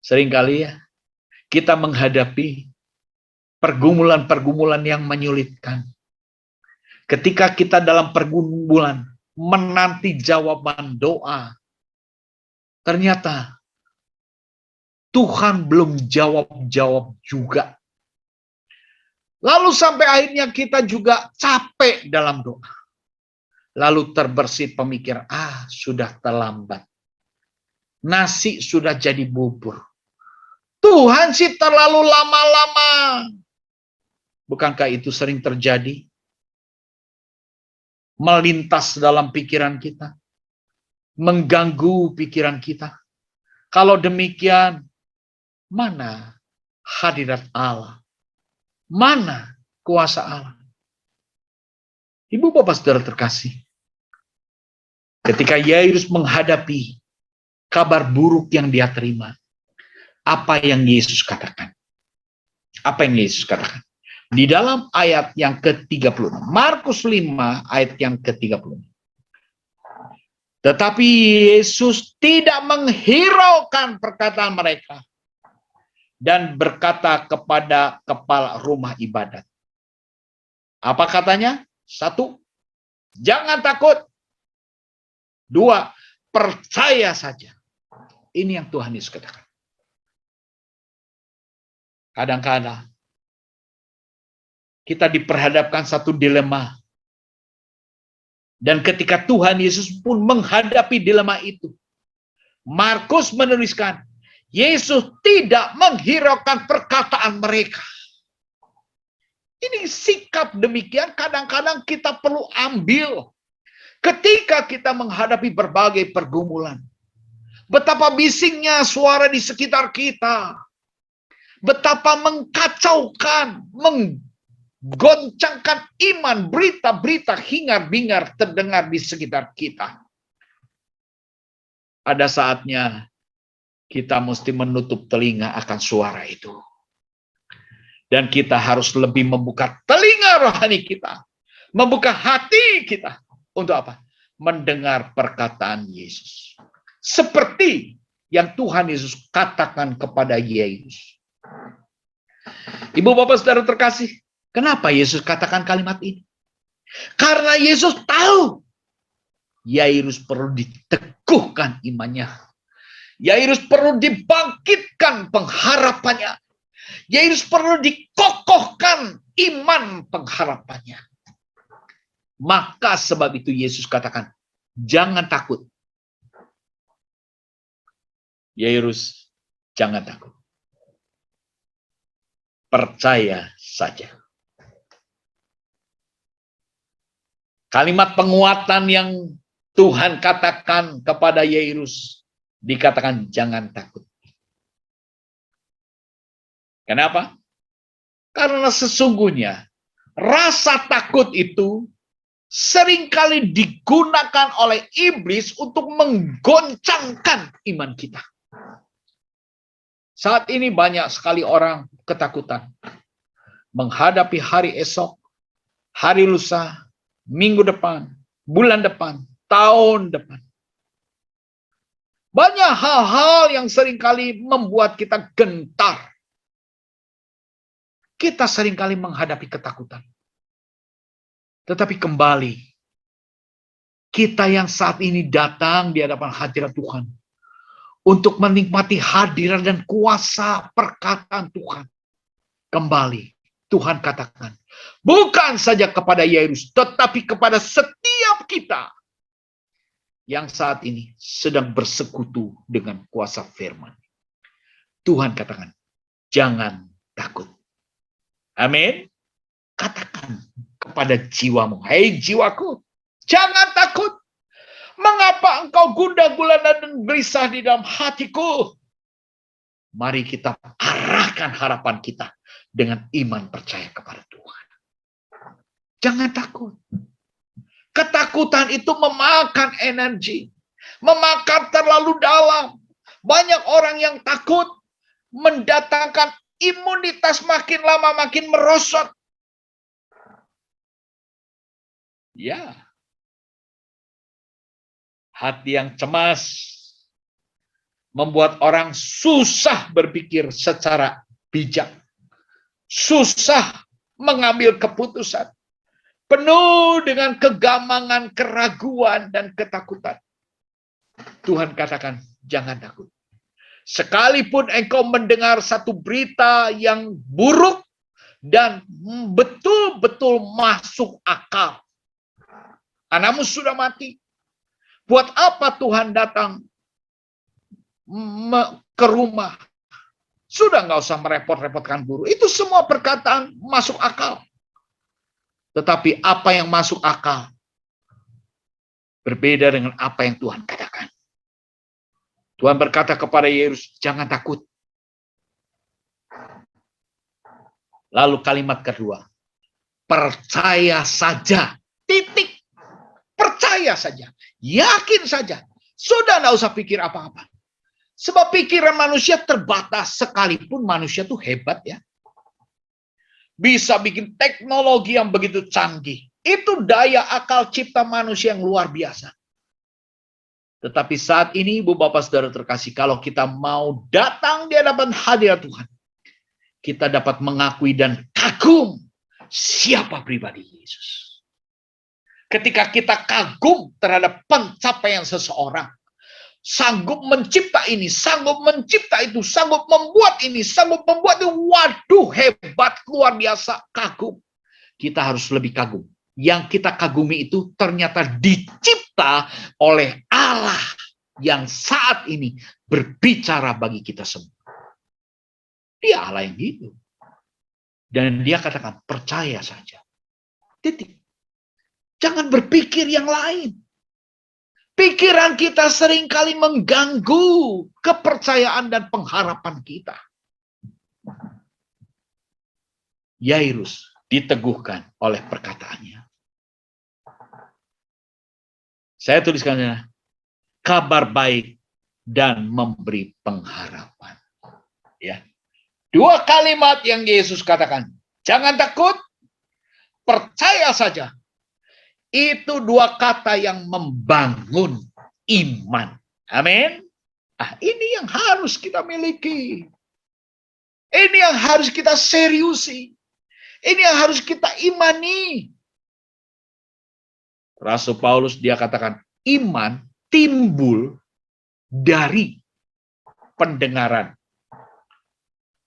Speaker 2: Seringkali ya, kita menghadapi pergumulan-pergumulan yang menyulitkan. Ketika kita dalam pergumulan menanti jawaban doa, ternyata Tuhan belum jawab juga. Lalu sampai akhirnya kita juga capek dalam doa. Lalu terbersit pemikiran, sudah terlambat. Nasi sudah jadi bubur. Tuhan sih terlalu lama-lama. Bukankah itu sering terjadi? Melintas dalam pikiran kita. Mengganggu pikiran kita. Kalau demikian, mana hadirat Allah? Mana kuasa Allah? Ibu Bapak Saudara terkasih. Ketika Yairus menghadapi kabar buruk yang dia terima, apa yang Yesus katakan? Apa yang Yesus katakan? Di dalam ayat yang ke-36. Markus 5 ayat yang ke-36. Tetapi Yesus tidak menghiraukan perkataan mereka. Dan berkata kepada kepala rumah ibadat. Apa katanya? 1, jangan takut. 2, percaya saja. Ini yang Tuhan Yesus katakan. Kadang-kadang kita diperhadapkan satu dilema. Dan ketika Tuhan Yesus pun menghadapi dilema itu, Markus menuliskan, Yesus tidak menghiraukan perkataan mereka. Ini sikap demikian kadang-kadang kita perlu ambil ketika kita menghadapi berbagai pergumulan. Betapa bisingnya suara di sekitar kita. Betapa mengkacaukan, menggoncangkan iman, berita-berita hingar-bingar terdengar di sekitar kita. Ada saatnya kita mesti menutup telinga akan suara itu. Dan kita harus lebih membuka telinga rohani kita. Membuka hati kita. Untuk apa? Mendengar perkataan Yesus. Seperti yang Tuhan Yesus katakan kepada Yairus. Ibu Bapak Saudara terkasih, Kenapa Yesus katakan kalimat ini? Karena Yesus tahu Yairus perlu diteguhkan imannya. Yairus perlu dibangkitkan pengharapannya. Yairus perlu dikokohkan iman pengharapannya. Maka sebab itu Yesus katakan, jangan takut. Yairus, jangan takut. Percaya saja. Kalimat penguatan yang Tuhan katakan kepada Yairus, dikatakan jangan takut. Kenapa? Karena sesungguhnya rasa takut itu seringkali digunakan oleh iblis untuk menggoncangkan iman kita. Saat ini banyak sekali orang ketakutan menghadapi hari esok, hari lusa, minggu depan, bulan depan, tahun depan. Banyak hal-hal yang seringkali membuat kita gentar. Kita seringkali menghadapi ketakutan. Tetapi kembali, kita yang saat ini datang di hadapan hadirat Tuhan untuk menikmati hadirat dan kuasa perkataan Tuhan. Kembali, Tuhan katakan, bukan saja kepada Yairus, tetapi kepada setiap kita yang saat ini sedang bersekutu dengan kuasa firman. Tuhan katakan, jangan takut. Amin. Katakan kepada jiwamu, hei jiwaku, jangan takut. Mengapa engkau gundah gulana dan gelisah di dalam hatiku? Mari kita arahkan harapan kita dengan iman percaya kepada Tuhan. Jangan takut. Ketakutan itu memakan energi, memakan terlalu dalam. Banyak orang yang takut mendatangkan imunitas makin lama makin merosot. Ya. Hati yang cemas membuat orang susah berpikir secara bijak. Susah mengambil keputusan. Penuh dengan kegamangan, keraguan, dan ketakutan. Tuhan katakan, jangan takut. Sekalipun engkau mendengar satu berita yang buruk dan betul-betul masuk akal. Anakmu sudah mati. Buat apa Tuhan datang ke rumah? Sudah nggak usah merepot-repotkan guru. Itu semua perkataan masuk akal. Tetapi apa yang masuk akal berbeda dengan apa yang Tuhan katakan. Tuhan berkata kepada Yairus, jangan takut. Lalu kalimat kedua, percaya saja. Titik. Percaya saja. Yakin saja. Sudah nggak usah pikir apa-apa. Sebab pikiran manusia terbatas, sekalipun manusia itu hebat ya. Bisa bikin teknologi yang begitu canggih. Itu daya akal cipta manusia yang luar biasa. Tetapi saat ini, Ibu Bapak Saudara terkasih, kalau kita mau datang di hadapan hadirat Tuhan, kita dapat mengakui dan kagum siapa pribadi Yesus. Ketika kita kagum terhadap pencapaian seseorang, sanggup mencipta ini, sanggup mencipta itu, sanggup membuat ini, sanggup membuat itu, waduh hebat, luar biasa, kagum. Kita harus lebih kagum. Yang kita kagumi itu ternyata dicipta oleh Allah yang saat ini berbicara bagi kita semua. Dia Allah yang hidup. Dan dia katakan, percaya saja. Titik. Jangan berpikir yang lain. Pikiran kita seringkali mengganggu kepercayaan dan pengharapan kita. Yairus diteguhkan oleh perkataannya. Saya tuliskan kabar baik dan memberi pengharapan. Ya. Dua kalimat yang Yesus katakan. Jangan takut, percaya saja. Itu dua kata yang membangun iman. Amin. Ini yang harus kita miliki. Ini yang harus kita seriusi. Ini yang harus kita imani. Rasul Paulus dia katakan, iman timbul dari pendengaran.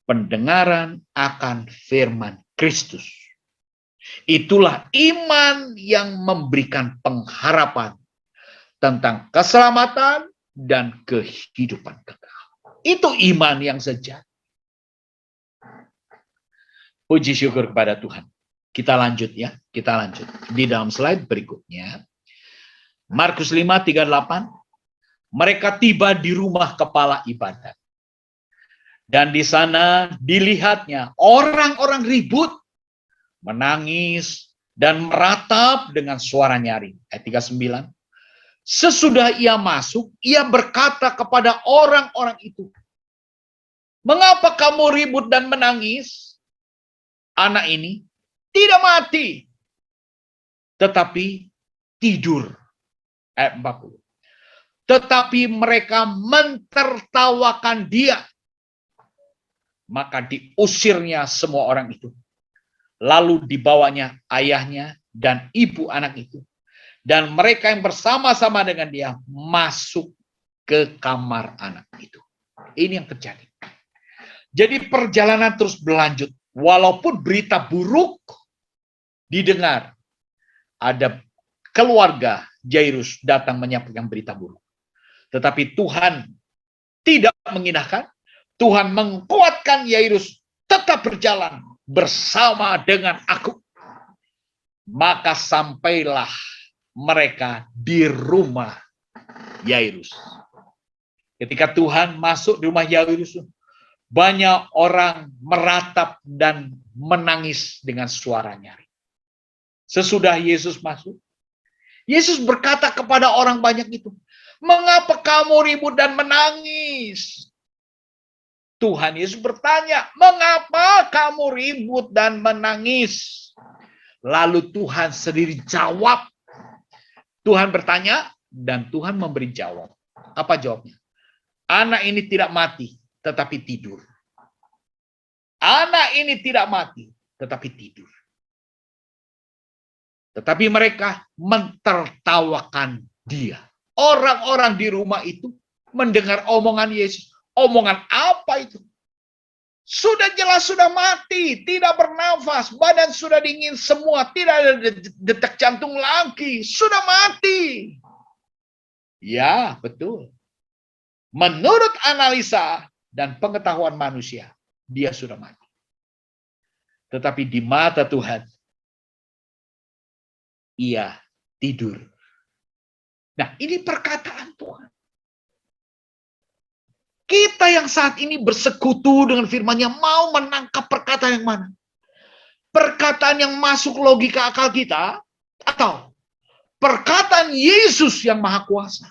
Speaker 2: Pendengaran akan firman Kristus. Itulah iman yang memberikan pengharapan tentang keselamatan dan kehidupan kekal. Itu iman yang sejati. Puji syukur kepada Tuhan. Kita lanjut ya, kita lanjut. Di dalam slide berikutnya, Markus 5:38, mereka tiba di rumah kepala ibadat. Dan di sana dilihatnya orang-orang ribut, menangis, dan meratap dengan suara nyaring. Ayat 39. Sesudah ia masuk, ia berkata kepada orang-orang itu, mengapa kamu ribut dan menangis? Anak ini tidak mati, tetapi tidur. Ayat 40. Tetapi mereka mentertawakan dia. Maka diusirnya semua orang itu. Lalu dibawanya ayahnya dan ibu anak itu. Dan mereka yang bersama-sama dengan dia masuk ke kamar anak itu. Ini yang terjadi. Jadi perjalanan terus berlanjut. Walaupun berita buruk didengar. Ada keluarga Jairus datang menyampaikan berita buruk. Tetapi Tuhan tidak mengindahkan. Tuhan menguatkan Yairus tetap berjalan bersama dengan aku. Maka sampailah mereka di rumah Yairus. Ketika Tuhan masuk di rumah Yairus, banyak orang meratap dan menangis dengan suara nyaring. Sesudah Yesus masuk, Yesus berkata kepada orang banyak itu, mengapa kamu ribut dan menangis? Tuhan Yesus bertanya, mengapa kamu ribut dan menangis? Lalu Tuhan sendiri jawab. Tuhan bertanya dan Tuhan memberi jawab. Apa jawabnya? Anak ini tidak mati, tetapi tidur. Anak ini tidak mati, tetapi tidur. Tetapi mereka mentertawakan dia. Orang-orang di rumah itu mendengar omongan Yesus. Omongan apa itu? Sudah jelas sudah mati, tidak bernafas, badan sudah dingin semua, tidak ada detak jantung lagi, sudah mati. Ya, betul. Menurut analisa dan pengetahuan manusia, dia sudah mati. Tetapi di mata Tuhan, ia tidur. Nah, ini perkataan Tuhan. Kita yang saat ini bersekutu dengan firman-Nya mau menangkap perkataan yang mana? Perkataan yang masuk logika akal kita atau perkataan Yesus yang Maha Kuasa?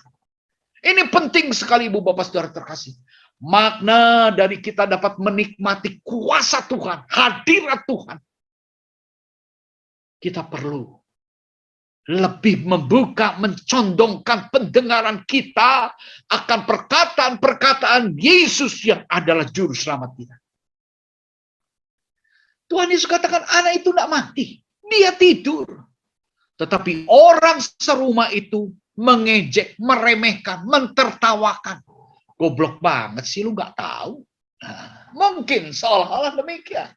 Speaker 2: Ini penting sekali Ibu Bapak Saudara terkasih. Makna dari kita dapat menikmati kuasa Tuhan, hadirat Tuhan. Kita perlu lebih membuka, mencondongkan pendengaran kita akan perkataan-perkataan Yesus yang adalah juru selamat kita. Tuhan Yesus katakan anak itu tidak mati, dia tidur. Tetapi orang serumah itu mengejek, meremehkan, mentertawakan. Goblok banget sih, lu nggak tahu. Nah, mungkin seolah-olah demikian.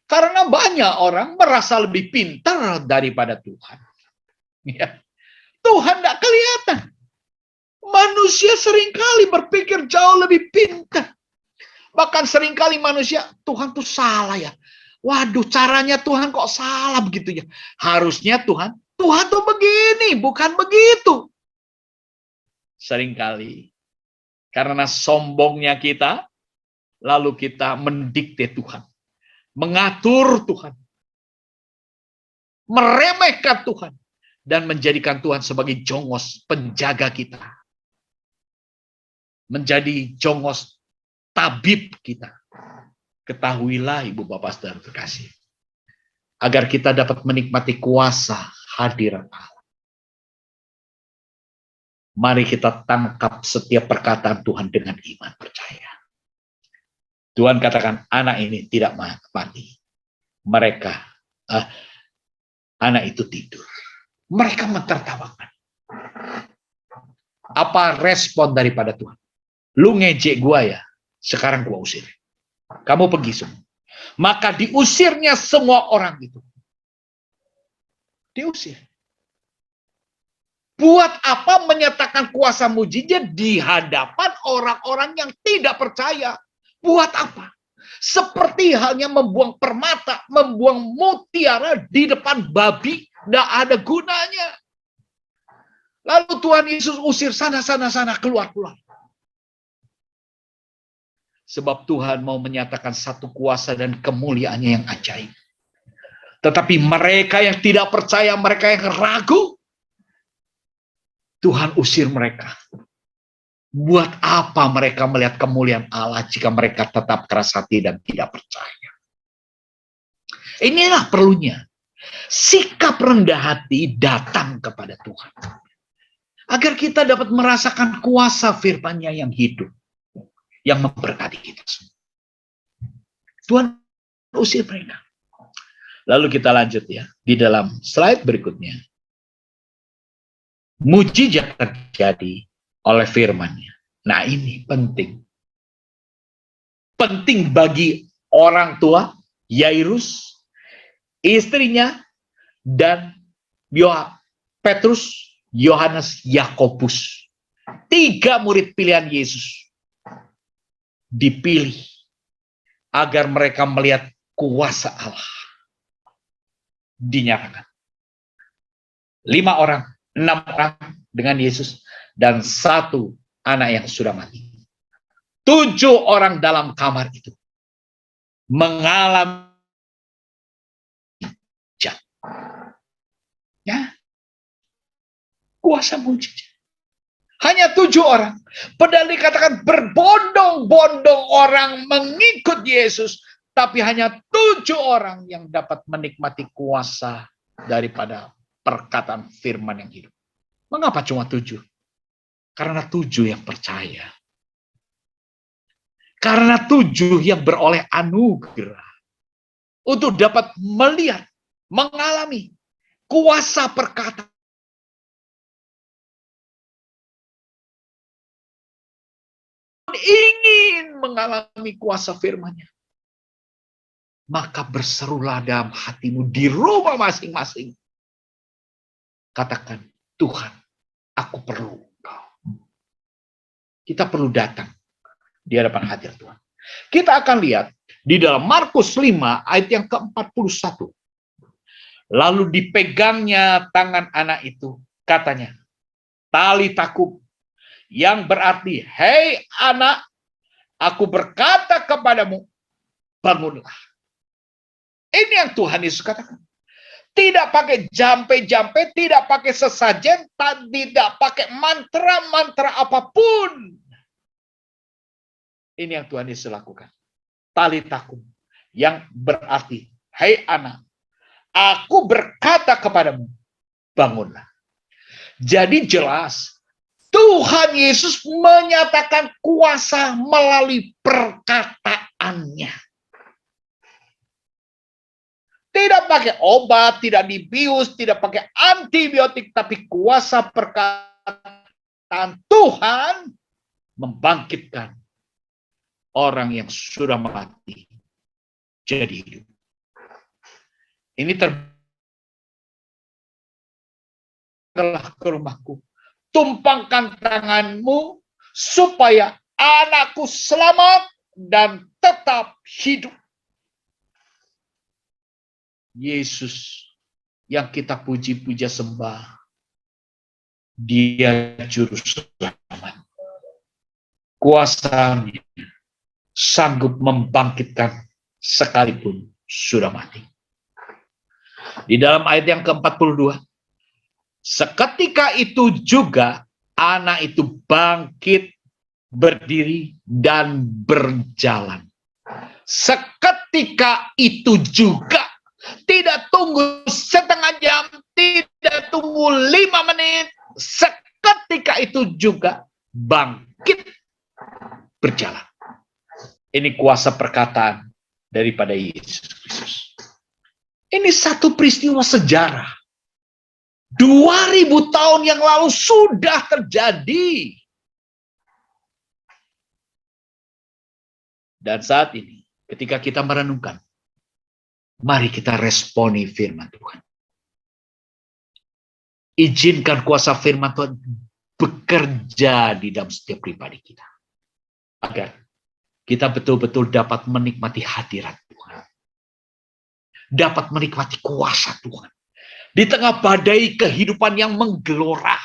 Speaker 2: Karena banyak orang merasa lebih pintar daripada Tuhan. Ya. Tuhan tidak kelihatan. Manusia seringkali berpikir jauh lebih pintar. Bahkan seringkali manusia, Tuhan tuh salah ya. Waduh, caranya Tuhan kok salah begitu ya. Harusnya Tuhan tuh begini, bukan begitu. Seringkali karena sombongnya kita, lalu kita mendikte Tuhan. Mengatur Tuhan. Meremehkan Tuhan. Dan menjadikan Tuhan sebagai jongos penjaga kita. Menjadi jongos tabib kita. Ketahuilah Ibu Bapak Saudara terkasih. Agar kita dapat menikmati kuasa hadirat Allah. Mari kita tangkap setiap perkataan Tuhan dengan iman percaya. Tuhan katakan anak ini tidak mati. mereka, anak itu tidur. Mereka mentertawakan. Apa respon daripada Tuhan? Lu ngejek gua ya, sekarang gua usir. Kamu pergi semua. Maka diusirnya semua orang itu. Diusir. Buat apa menyatakan kuasa mujizat di hadapan orang-orang yang tidak percaya? Buat apa? Seperti halnya membuang permata, membuang mutiara di depan babi, tidak ada gunanya. Lalu Tuhan Yesus usir sana, keluar. Sebab Tuhan mau menyatakan satu kuasa dan kemuliaannya yang ajaib. Tetapi mereka yang tidak percaya, mereka yang ragu, Tuhan usir mereka. Buat apa mereka melihat kemuliaan Allah jika mereka tetap keras hati dan tidak percaya? Inilah perlunya. Sikap rendah hati datang kepada Tuhan. Agar kita dapat merasakan kuasa firman-Nya yang hidup. Yang memberkati kita semua. Tuhan usir mereka. Lalu kita lanjut ya. Di dalam slide berikutnya. Mujizat terjadi oleh firman-Nya. Nah ini penting. Penting bagi orang tua, Yairus, istrinya, dan Petrus, Yohanes, Yakobus. 3 murid pilihan Yesus. Dipilih agar mereka melihat kuasa Allah. Dinyatakan. 5 orang, 6 orang dengan Yesus, dan 1 anak yang sudah mati. 7 orang dalam kamar itu mengalami ya, kuasa mujizat. Hanya 7 orang. Padahal dikatakan berbondong-bondong orang mengikut Yesus, tapi hanya 7 orang yang dapat menikmati kuasa daripada perkataan firman yang hidup. Mengapa cuma 7? Karena 7 yang percaya. Karena 7 yang beroleh anugerah untuk dapat melihat, mengalami kuasa perkataan. Ingin mengalami kuasa firman-Nya. Maka berserulah dalam hatimu di rumah masing-masing. Katakan, Tuhan, aku perlu Engkau. Kita perlu datang di hadapan hadirat Tuhan. Kita akan lihat di dalam Markus 5 ayat yang ke-41. Lalu dipegangnya tangan anak itu, katanya, talitakum, yang berarti, hei anak, aku berkata kepadamu, bangunlah. Ini yang Tuhan Yesus katakan. Tidak pakai jampe-jampe, tidak pakai sesajen, tidak pakai mantra-mantra apapun. Ini yang Tuhan Yesus lakukan. Talitakum, yang berarti, hei anak, aku berkata kepadamu, bangunlah. Jadi jelas, Tuhan Yesus menyatakan kuasa melalui perkataannya. Tidak pakai obat, tidak dibius, tidak pakai antibiotik, tapi kuasa perkataan Tuhan membangkitkan orang yang sudah mati jadi hidup. Ini terbanglah ke rumahku. Tumpangkan tanganmu supaya anakku selamat dan tetap hidup. Yesus yang kita puji-puja sembah, Dia juru selamat. Kuasanya sanggup membangkitkan sekalipun sudah mati. Di dalam ayat yang ke-42, seketika itu juga anak itu bangkit, berdiri, dan berjalan. Seketika itu juga, tidak tunggu setengah jam, tidak tunggu 5 menit, seketika itu juga bangkit, berjalan. Ini kuasa perkataan daripada Yesus Kristus. Ini satu peristiwa sejarah. 2000 tahun yang lalu sudah terjadi. Dan saat ini, ketika kita merenungkan, mari kita responi firman Tuhan. Izinkan kuasa firman Tuhan bekerja di dalam setiap pribadi kita. Agar kita betul-betul dapat menikmati hadirat Tuhan. Dapat menikmati kuasa Tuhan. Di tengah badai kehidupan yang menggelora.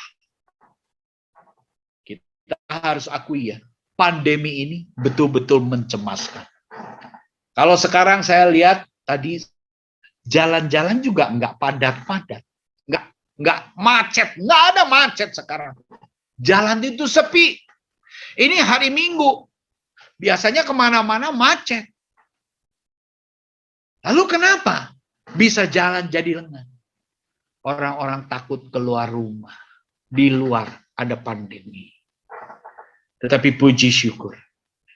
Speaker 2: Kita harus akui ya, pandemi ini betul-betul mencemaskan. Kalau sekarang saya lihat tadi jalan-jalan juga nggak padat-padat, nggak macet, nggak ada macet sekarang. Jalan itu sepi. Ini hari Minggu, biasanya kemana-mana macet. Lalu kenapa bisa jalan jadi lengan? Orang-orang takut keluar rumah, di luar ada pandemi. Tetapi puji syukur,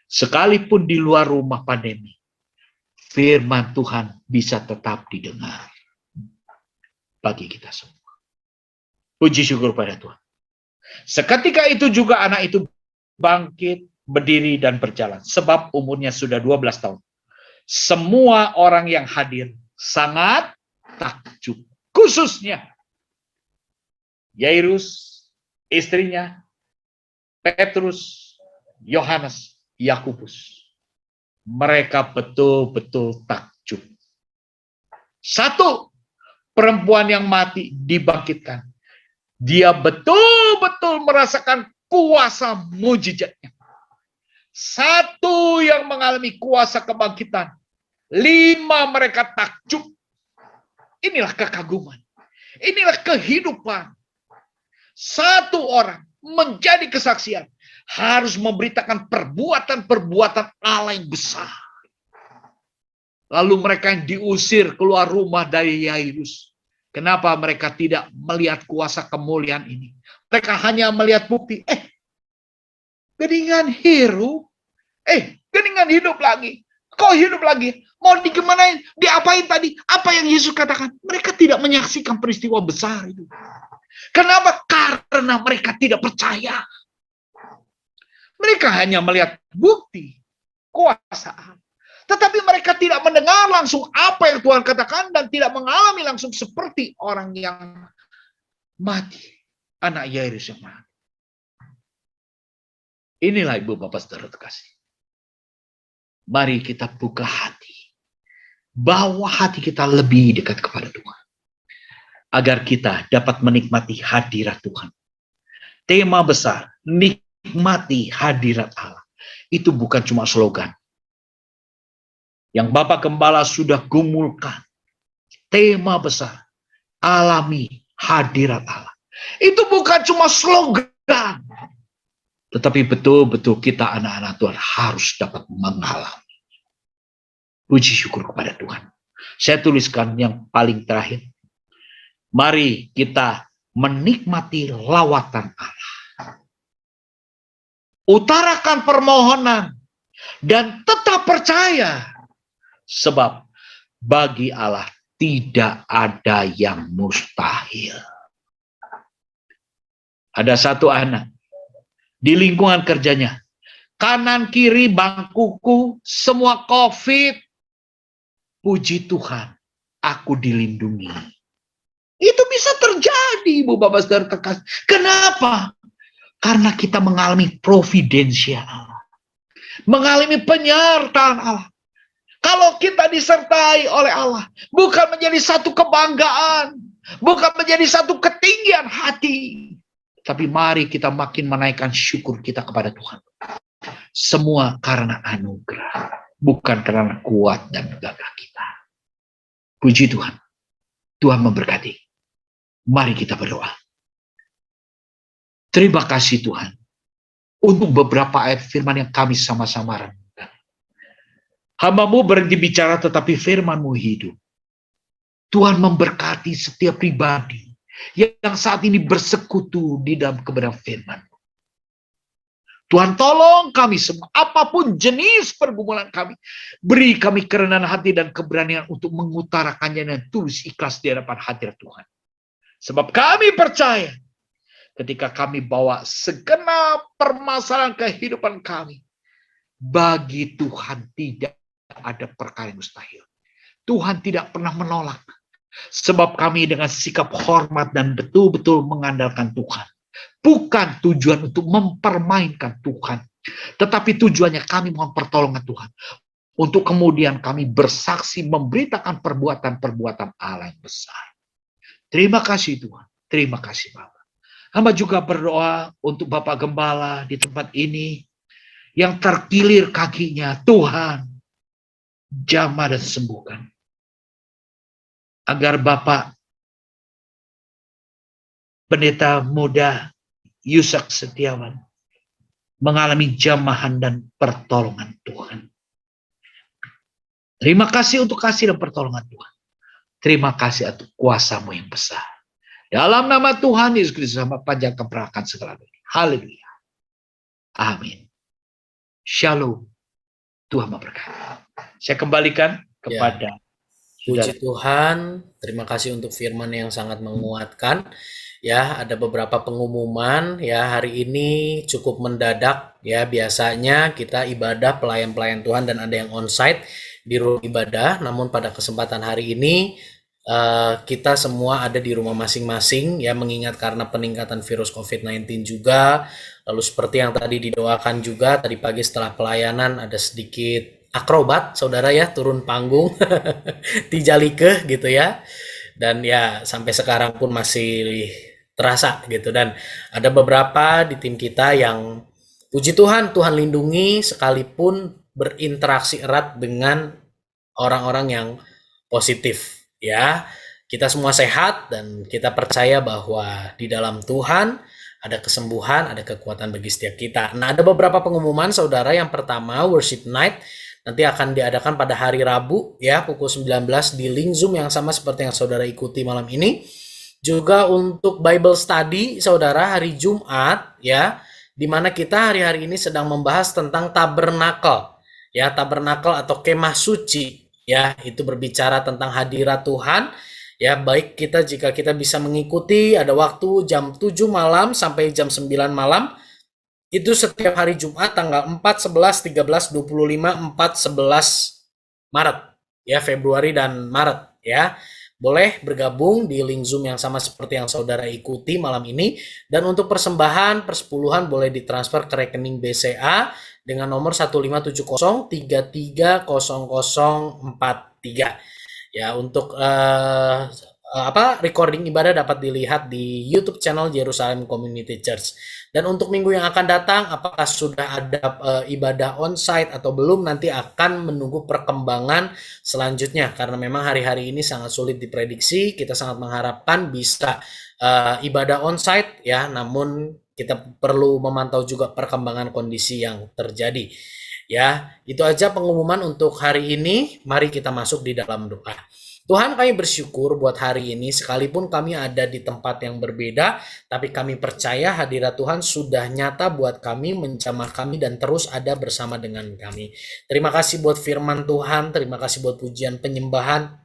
Speaker 2: sekalipun di luar rumah pandemi, firman Tuhan bisa tetap didengar bagi kita semua. Puji syukur pada Tuhan. Seketika itu juga anak itu bangkit, berdiri dan berjalan. Sebab umurnya sudah 12 tahun. Semua orang yang hadir sangat takjub. Khususnya Yairus, istrinya, Petrus, Yohanes, Yakobus. Mereka betul-betul takjub. Satu, perempuan yang mati dibangkitkan. Dia betul-betul merasakan kuasa mujizatnya. Satu yang mengalami kuasa kebangkitan. 5 mereka takjub. Inilah kekaguman. Inilah kehidupan. Satu orang menjadi kesaksian. Harus memberitakan perbuatan-perbuatan Allah yang besar. Lalu mereka yang diusir keluar rumah dari Yairus. Kenapa mereka tidak melihat kuasa kemuliaan ini? Mereka hanya melihat bukti. Geningan hidup. Geningan hidup lagi. Kok hidup lagi? Mau digimanain? Diapain tadi? Apa yang Yesus katakan? Mereka tidak menyaksikan peristiwa besar itu. Kenapa? Karena mereka tidak percaya. Mereka hanya melihat bukti kuasa Allah. Tetapi mereka tidak mendengar langsung apa yang Tuhan katakan dan tidak mengalami langsung seperti orang yang mati. Anak Yairus yang mati. Inilah Ibu Bapak Saudara terkasih. Mari kita buka hati. Bawa hati kita lebih dekat kepada Tuhan. Agar kita dapat menikmati hadirat Tuhan. Tema besar, nikmati hadirat Allah. Itu bukan cuma slogan. Yang Bapak Gembala sudah gumulkan. Tema besar, alami hadirat Allah. Itu bukan cuma slogan. Tetapi betul-betul kita anak-anak Tuhan harus dapat mengalami. Puji syukur kepada Tuhan. Saya tuliskan yang paling terakhir. Mari kita menikmati lawatan Allah. Utarakan permohonan dan tetap percaya. Sebab bagi Allah tidak ada yang mustahil. Ada satu anak di lingkungan kerjanya. Kanan kiri bangkuku semua COVID. Puji Tuhan, aku dilindungi. Itu bisa terjadi, Ibu Bapak Saudara terkasih. Kenapa? Karena kita mengalami providensia Allah. Mengalami penyertaan Allah. Kalau kita disertai oleh Allah, bukan menjadi satu kebanggaan, bukan menjadi satu ketinggian hati, tapi mari kita makin menaikkan syukur kita kepada Tuhan. Semua karena anugerah, bukan karena kuat dan gagah kita. Puji Tuhan. Tuhan memberkati. Mari kita berdoa. Terima kasih Tuhan untuk beberapa ayat firman yang kami sama-sama renungkan. Hamba-Mu berhenti bicara tetapi firman-Mu hidup. Tuhan memberkati setiap pribadi yang saat ini bersekutu di dalam kebenaran firman. Tuhan tolong kami semua, apapun jenis pergumulan kami, beri kami kerendahan hati dan keberanian untuk mengutarakannya dan tulus ikhlas di hadapan hadirat Tuhan. Sebab kami percaya ketika kami bawa segenap permasalahan kehidupan kami, bagi Tuhan tidak ada perkara yang mustahil. Tuhan tidak pernah menolak. Sebab kami dengan sikap hormat dan betul-betul mengandalkan Tuhan. Bukan tujuan untuk mempermainkan Tuhan, tetapi tujuannya kami mohon pertolongan Tuhan. Untuk kemudian kami bersaksi memberitakan perbuatan-perbuatan Allah yang besar. Terima kasih Tuhan. Terima kasih Bapak. Hamba juga berdoa untuk Bapak Gembala di tempat ini yang terkilir kakinya. Tuhan, jamah dan sembuhkan. Agar Bapak Pendeta muda Yusak Setiawan mengalami jamahan dan pertolongan Tuhan. Terima kasih untuk kasih dan pertolongan Tuhan. Terima kasih atas kuasa-Mu yang besar. Dalam nama Tuhan Yesus Kristus, sama panjangkan perahkan segala dunia. Haleluya. Amin. Shalom. Tuhan memberkati. Saya kembalikan kepada
Speaker 3: Puji Tuhan, terima kasih untuk firman yang sangat menguatkan. Ya, ada beberapa pengumuman ya hari ini cukup mendadak ya. Biasanya kita ibadah pelayan-pelayan Tuhan dan ada yang onsite di rumah ibadah. Namun pada kesempatan hari ini kita semua ada di rumah masing-masing ya, mengingat karena peningkatan virus COVID-19 juga. Lalu seperti yang tadi didoakan juga tadi pagi setelah pelayanan ada sedikit akrobat saudara ya, turun panggung tijalike gitu ya. Dan ya sampai sekarang pun masih terasa gitu. Dan ada beberapa di tim kita yang puji Tuhan, Tuhan lindungi sekalipun berinteraksi erat dengan orang-orang yang positif ya. Kita semua sehat dan kita percaya bahwa di dalam Tuhan ada kesembuhan, ada kekuatan bagi setiap kita. Nah, ada beberapa pengumuman saudara. Yang pertama, worship night nanti akan diadakan pada hari Rabu ya, pukul 19 di link Zoom yang sama seperti yang saudara ikuti malam ini. Juga untuk Bible study saudara hari Jumat ya, di mana kita hari-hari ini sedang membahas tentang tabernakel ya, tabernakel atau kemah suci ya. Itu berbicara tentang hadirat Tuhan ya. Baik kita jika kita bisa mengikuti, ada waktu jam 7 malam sampai jam 9 malam. Itu setiap hari Jumat tanggal 4, 11, 13, 25, 4, 11 Maret ya, Februari dan Maret ya. Boleh bergabung di link Zoom yang sama seperti yang saudara ikuti malam ini. Dan untuk persembahan persepuluhan boleh ditransfer ke rekening BCA dengan nomor 1570330043 ya. Untuk recording ibadah dapat dilihat di YouTube channel Jerusalem Community Church. Dan untuk minggu yang akan datang, apakah sudah ada ibadah onsite atau belum, nanti akan menunggu perkembangan selanjutnya. Karena memang hari-hari ini sangat sulit diprediksi. Kita sangat mengharapkan bisa ibadah onsite ya, namun kita perlu memantau juga perkembangan kondisi yang terjadi. Ya, itu aja pengumuman untuk hari ini. Mari kita masuk di dalam doa. Tuhan, kami bersyukur buat hari ini, sekalipun kami ada di tempat yang berbeda, tapi kami percaya hadirat Tuhan sudah nyata buat kami, menjamah kami, dan terus ada bersama dengan kami. Terima kasih buat firman Tuhan, terima kasih buat pujian penyembahan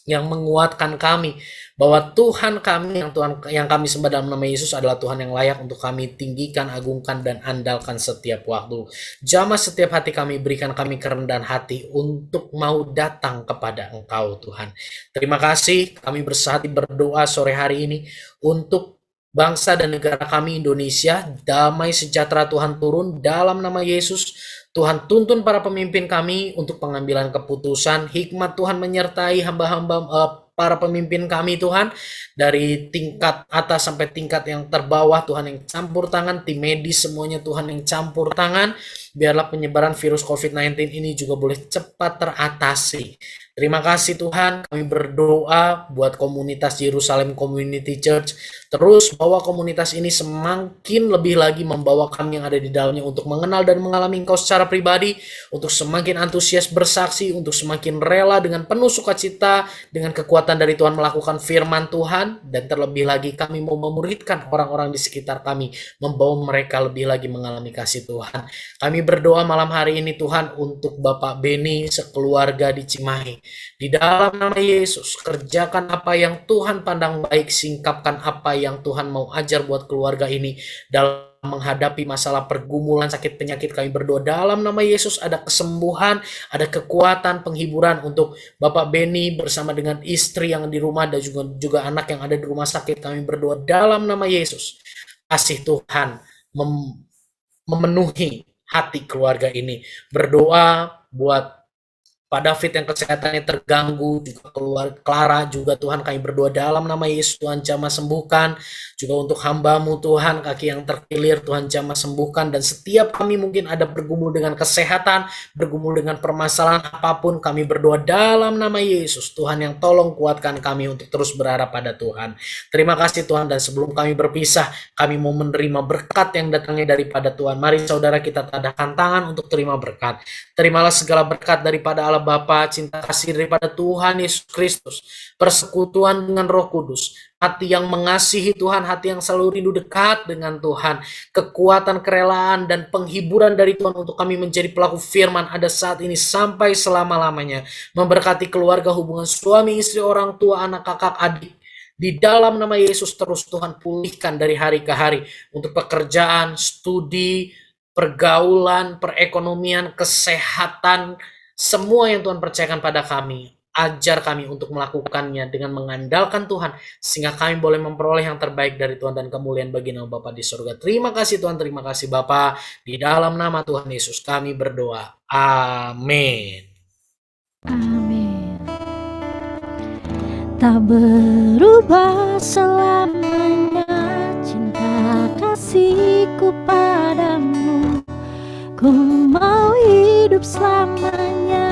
Speaker 3: yang menguatkan kami bahwa Tuhan kami yang kami sembah dalam nama Yesus adalah Tuhan yang layak untuk kami tinggikan, agungkan, dan andalkan setiap waktu. Jamah setiap hati kami, berikan kami kerendahan hati untuk mau datang kepada Engkau Tuhan. Terima kasih, kami bersehati berdoa sore hari ini untuk bangsa dan negara kami Indonesia. Damai sejahtera Tuhan turun dalam nama Yesus. Tuhan tuntun para pemimpin kami untuk pengambilan keputusan. Hikmat Tuhan menyertai hamba-hamba para pemimpin kami Tuhan. Dari tingkat atas sampai tingkat yang terbawah, Tuhan yang campur tangan. Tim medis semuanya Tuhan yang campur tangan. biarlah penyebaran virus COVID-19 ini juga boleh cepat teratasi. Terima kasih Tuhan, kami berdoa buat komunitas Jerusalem Community Church, terus bawa komunitas ini semakin lebih lagi membawa kami yang ada di dalamnya untuk mengenal dan mengalami Engkau secara pribadi, untuk semakin antusias bersaksi, untuk semakin rela dengan penuh sukacita, dengan kekuatan dari Tuhan melakukan firman Tuhan, dan terlebih lagi kami mau memuridkan orang-orang di sekitar kami, membawa mereka lebih lagi mengalami kasih Tuhan. Kami berdoa malam hari ini Tuhan untuk Bapak Beni sekeluarga di Cimahi. Di dalam nama Yesus, kerjakan apa yang Tuhan pandang baik, singkapkan apa yang Tuhan mau ajar buat keluarga ini dalam menghadapi masalah pergumulan sakit penyakit. Kami berdoa dalam nama Yesus ada kesembuhan, ada kekuatan, penghiburan untuk Bapak Beni bersama dengan istri yang di rumah dan juga anak yang ada di rumah sakit. Kami berdoa dalam nama Yesus, kasih Tuhan memenuhi hati keluarga ini. Berdoa buat Pak David yang kesehatannya terganggu, juga keluar Clara, juga Tuhan kami berdoa dalam nama Yesus, Tuhan jamah sembuhkan, juga untuk hamba-Mu Tuhan, kaki yang terkilir Tuhan jamah sembuhkan, dan setiap kami mungkin ada bergumul dengan kesehatan, bergumul dengan permasalahan apapun, kami berdoa dalam nama Yesus, Tuhan yang tolong kuatkan kami untuk terus berharap pada Tuhan. Terima kasih Tuhan, dan sebelum kami berpisah, kami mau menerima berkat yang datangnya daripada Tuhan. Mari saudara kita tadahkan tangan untuk terima berkat. Terimalah segala berkat daripada Allah Bapa, cinta kasih daripada Tuhan Yesus Kristus, persekutuan dengan Roh Kudus, hati yang mengasihi Tuhan, hati yang selalu rindu dekat dengan Tuhan, kekuatan, kerelaan, dan penghiburan dari Tuhan untuk kami menjadi pelaku firman ada saat ini sampai selama-lamanya. Memberkati keluarga, hubungan suami, istri, orang tua, anak, kakak, adik. Di dalam nama Yesus terus Tuhan pulihkan dari hari ke hari untuk pekerjaan, studi, pergaulan, perekonomian, kesehatan, semua yang Tuhan percayakan pada kami. Ajar kami untuk melakukannya dengan mengandalkan Tuhan, sehingga kami boleh memperoleh yang terbaik dari Tuhan dan kemuliaan bagi nama Bapa di surga. Terima kasih Tuhan, terima kasih Bapa. Di dalam nama Tuhan Yesus kami berdoa. Amin.
Speaker 1: Amin. Tak berubah selamanya cinta kasihku padamu. Ku mau hidup selamanya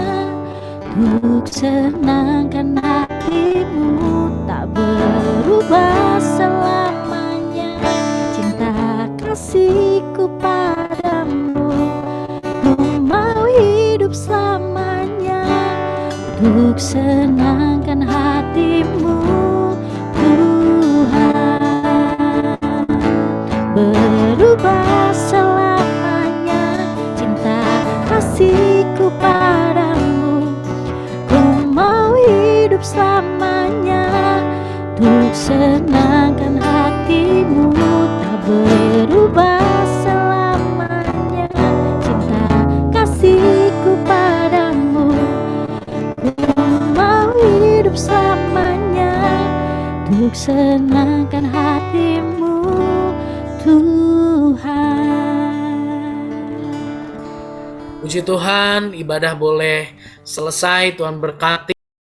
Speaker 1: untuk senangkan hatimu. Tak berubah selamanya cinta kasihku padamu. Ku mau hidup selamanya untuk senangkan hatimu, Tuhan. Berubah selamanya cinta kasihku padamu. Ku mau hidup selamanya untuk senangkan hatimu. Tak berubah selamanya cinta kasihku padamu. Ku mau hidup selamanya untuk senangkan hatimu, Tuhan.
Speaker 3: Puji Tuhan, ibadah boleh selesai. Tuhan berkati.